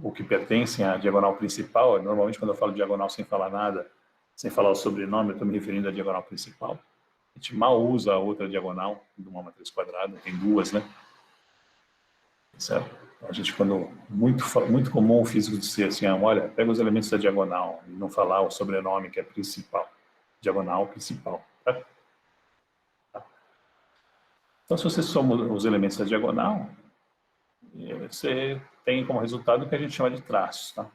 ou que pertencem à diagonal principal. Normalmente, quando eu falo diagonal sem falar nada, sem falar o sobrenome, eu estou me referindo à diagonal principal. A gente mal usa a outra diagonal de uma matriz quadrada, tem duas, né? Certo? A gente, quando muito comum o físico dizer assim, olha, pega os elementos da diagonal e não falar o sobrenome que é principal, diagonal principal. Tá? Então, se você soma os elementos da diagonal, você tem como resultado o que a gente chama de traço, tá?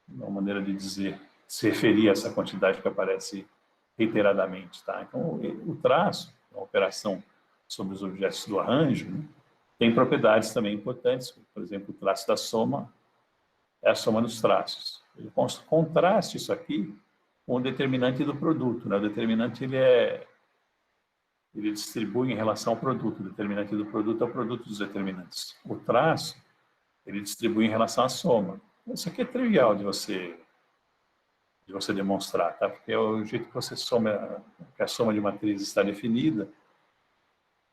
Uma maneira de dizer, se referir a essa quantidade que aparece reiteradamente, tá? Então, o traço, a operação sobre os objetos do arranjo, né, tem propriedades também importantes. Por exemplo, o traço da soma é a soma dos traços. Ele contraste isso aqui com o determinante do produto, né? O determinante ele distribui em relação ao produto. O determinante do produto é o produto dos determinantes. O traço, ele distribui em relação à soma. Isso aqui é trivial de você demonstrar, tá? Porque é o jeito que você soma, que a soma de matrizes está definida,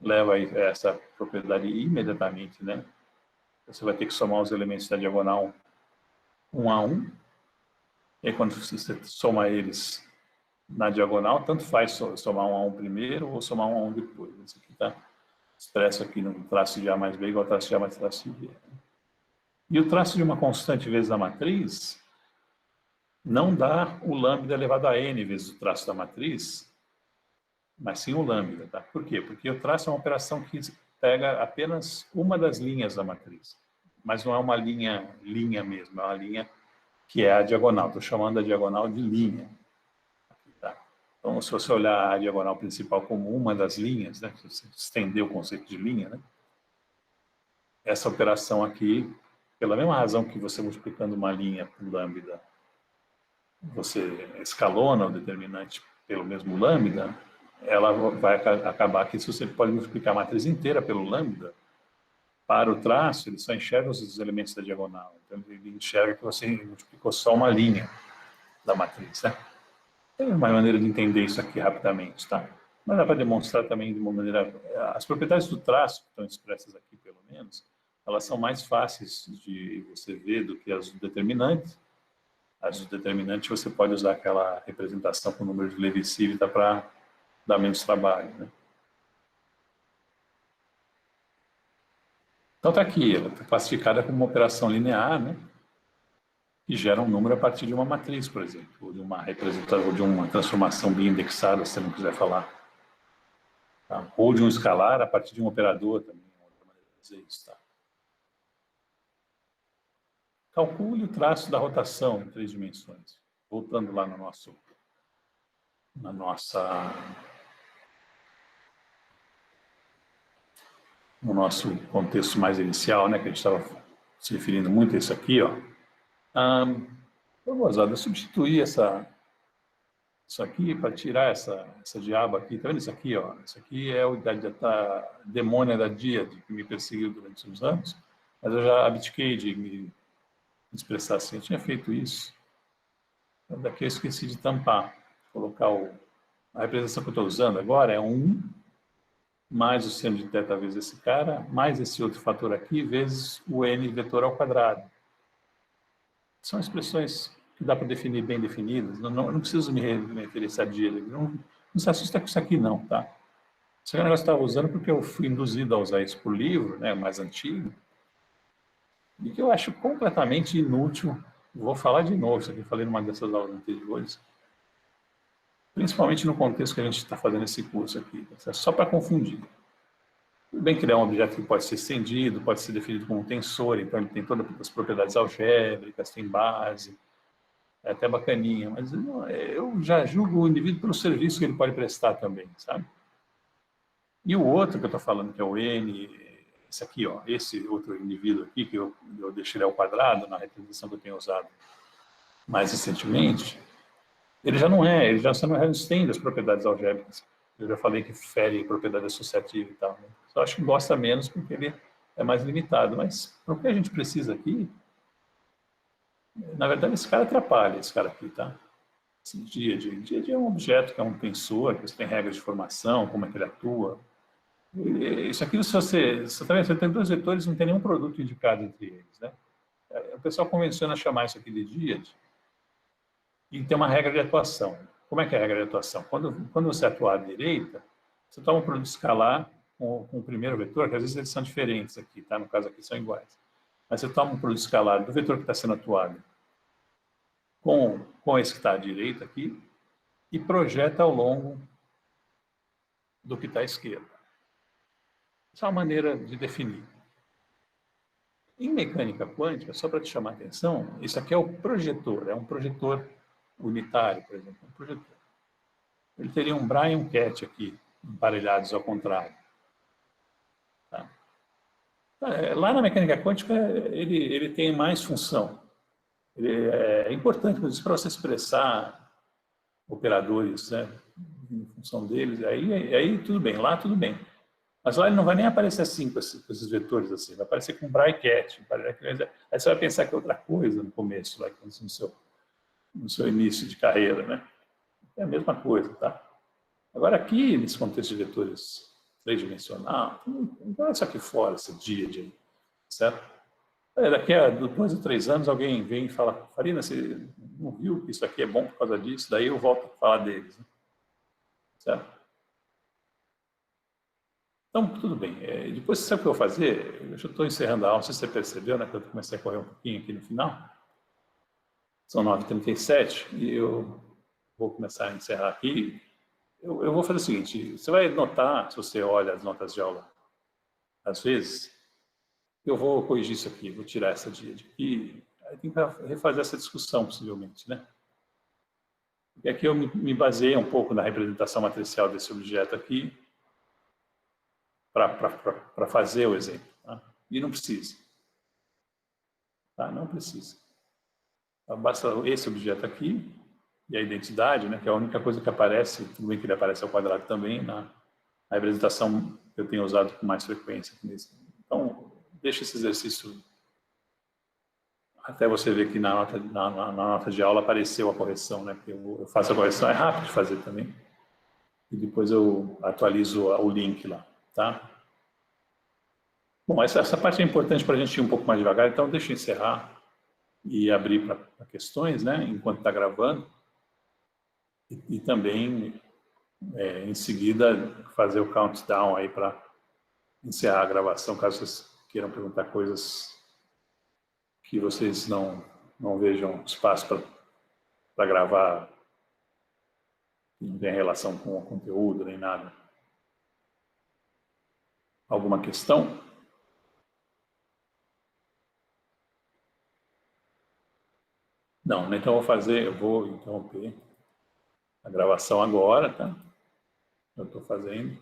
leva a essa propriedade imediatamente, né? Você vai ter que somar os elementos da diagonal um a um, e aí quando você soma eles na diagonal, tanto faz somar um a um primeiro ou somar um a um depois. Isso aqui tá Expresso aqui no traço de A mais B igual a traço de A mais traço de B. E o traço de uma constante vezes a matriz não dá o lambda elevado a n vezes o traço da matriz, mas sim o lambda. Tá? Por quê? Porque o traço é uma operação que pega apenas uma das linhas da matriz, mas não é uma linha mesmo, é uma linha que é a diagonal. Estou chamando a diagonal de linha. Tá? Então, se você olhar a diagonal principal como uma das linhas, né, se você estender o conceito de linha, né, essa operação aqui, pela mesma razão que você multiplicando uma linha por lambda, você escalona o determinante pelo mesmo lambda, ela vai acabar que se você pode multiplicar a matriz inteira pelo lambda, para o traço, ele só enxerga os elementos da diagonal. Então, ele enxerga que você multiplicou só uma linha da matriz. Né? Tem uma maneira de entender isso aqui rapidamente, tá? Mas dá para demonstrar também de uma maneira... As propriedades do traço, que estão expressas aqui, pelo menos, elas são mais fáceis de você ver do que as do determinante. As do determinante você pode usar aquela representação com o número de Levi-Civita para dar menos trabalho, né? Então está aqui, ela está classificada como uma operação linear, né? Que gera um número a partir de uma matriz, por exemplo, ou de uma representação, ou de uma transformação bem indexada, se você não quiser falar. Tá? Ou de um escalar a partir de um operador também, é outra maneira de dizer isso. Tá? Calcule o traço da rotação em 3 dimensões. Voltando lá no nosso, no nosso contexto mais inicial, né, que a gente estava se referindo muito a isso aqui, ó. Eu substituir isso aqui para tirar essa diaba aqui, tá vendo isso aqui, ó? Isso aqui é a demônia da Díade que me perseguiu durante uns anos, mas eu já abdiquei de me expressar assim, eu tinha feito isso. Daqui eu esqueci de tampar, colocar a representação que eu estou usando agora é 1 mais o seno de θ vezes esse cara, mais esse outro fator aqui, vezes o n vetor ao quadrado. São expressões que dá para definir bem definidas, não preciso me referir a Díade, não se assusta com isso aqui não, tá? Esse negócio eu estava usando porque eu fui induzido a usar isso por livro, né, mais antigo, e que eu acho completamente inútil. Vou falar de novo, isso aqui eu falei numa dessas aulas anteriores, principalmente no contexto que a gente está fazendo esse curso aqui, só para confundir. Tudo bem que ele é um objeto que pode ser estendido, pode ser definido como um tensor, então ele tem todas as propriedades algébricas, tem base, é até bacaninha, mas eu já julgo o indivíduo pelo serviço que ele pode prestar também, sabe? E o outro que eu estou falando, que é o N, esse aqui, ó, esse outro indivíduo aqui, que eu deixei ele ao quadrado na representação que eu tenho usado mais recentemente, ele já não estende as propriedades algébricas. Eu já falei que fere propriedade associativa e tal. Né? Só acho que gosta menos porque ele é mais limitado. Mas para o que a gente precisa aqui, na verdade, esse cara atrapalha, esse cara aqui, tá? Esse Díade é um objeto que é um tensor, que você tem regras de formação, como é que ele atua. Isso aqui, você tem 2 vetores, não tem nenhum produto indicado entre eles, né? O pessoal convenciona a chamar isso aqui de Díade e tem uma regra de atuação. Como é que é a regra de atuação? Quando você atuar à direita, você toma um produto escalar com o primeiro vetor, que às vezes eles são diferentes aqui, tá? No caso aqui são iguais. Mas você toma um produto escalar do vetor que está sendo atuado com esse que está à direita aqui e projeta ao longo do que está à esquerda. Essa é uma maneira de definir. Em mecânica quântica, só para te chamar a atenção, isso aqui é o projetor, é um projetor unitário, por exemplo, um projetor. Ele teria um Bra e um Ket aqui, emparelhados ao contrário. Tá? Lá na mecânica quântica, ele tem mais função. Ele é importante, mas para você expressar operadores, né, em função deles, aí tudo bem, lá tudo bem. Mas lá ele não vai nem aparecer assim, com esses vetores assim, vai aparecer com Bra e Ket. Aí você vai pensar que é outra coisa no começo, lá, no seu início de carreira, né? É a mesma coisa, tá? Agora aqui, nesse contexto de vetores tridimensional, não é isso aqui fora, esse Díade aí, certo? Daqui a 2 ou 3 anos alguém vem e fala, Farina, você não viu que isso aqui é bom por causa disso? Daí eu volto a falar deles, né? Certo? Então, tudo bem. Depois, sabe o que eu vou fazer? Eu já estou encerrando a aula, não sei se você percebeu, né? Que eu comecei a correr um pouquinho aqui no final. São 9h37 e eu vou começar a encerrar aqui. Eu vou fazer o seguinte, você vai notar, se você olha as notas de aula, às vezes, eu vou corrigir isso aqui, vou tirar essa de aqui, aí tem que refazer essa discussão, possivelmente, né? E aqui eu me baseei um pouco na representação matricial desse objeto aqui, para fazer o exemplo. Tá? E não precisa. Tá? Não precisa. Então, basta esse objeto aqui, e a identidade, né, que é a única coisa que aparece, tudo bem que ele aparece ao quadrado também, na representação que eu tenho usado com mais frequência. Então, deixa esse exercício até você ver que na nota de aula apareceu a correção, né, porque eu faço a correção, é rápido de fazer também, e depois eu atualizo o link lá, tá? Bom, essa parte é importante para a gente ir um pouco mais devagar, então deixa eu encerrar e abrir para questões, né, enquanto está gravando, e também, em seguida, fazer o countdown aí para encerrar a gravação, caso vocês queiram perguntar coisas que vocês não vejam espaço para gravar, que não tem relação com o conteúdo nem nada. Alguma questão? Não, né? Então eu vou interromper a gravação agora, tá? Eu estou fazendo.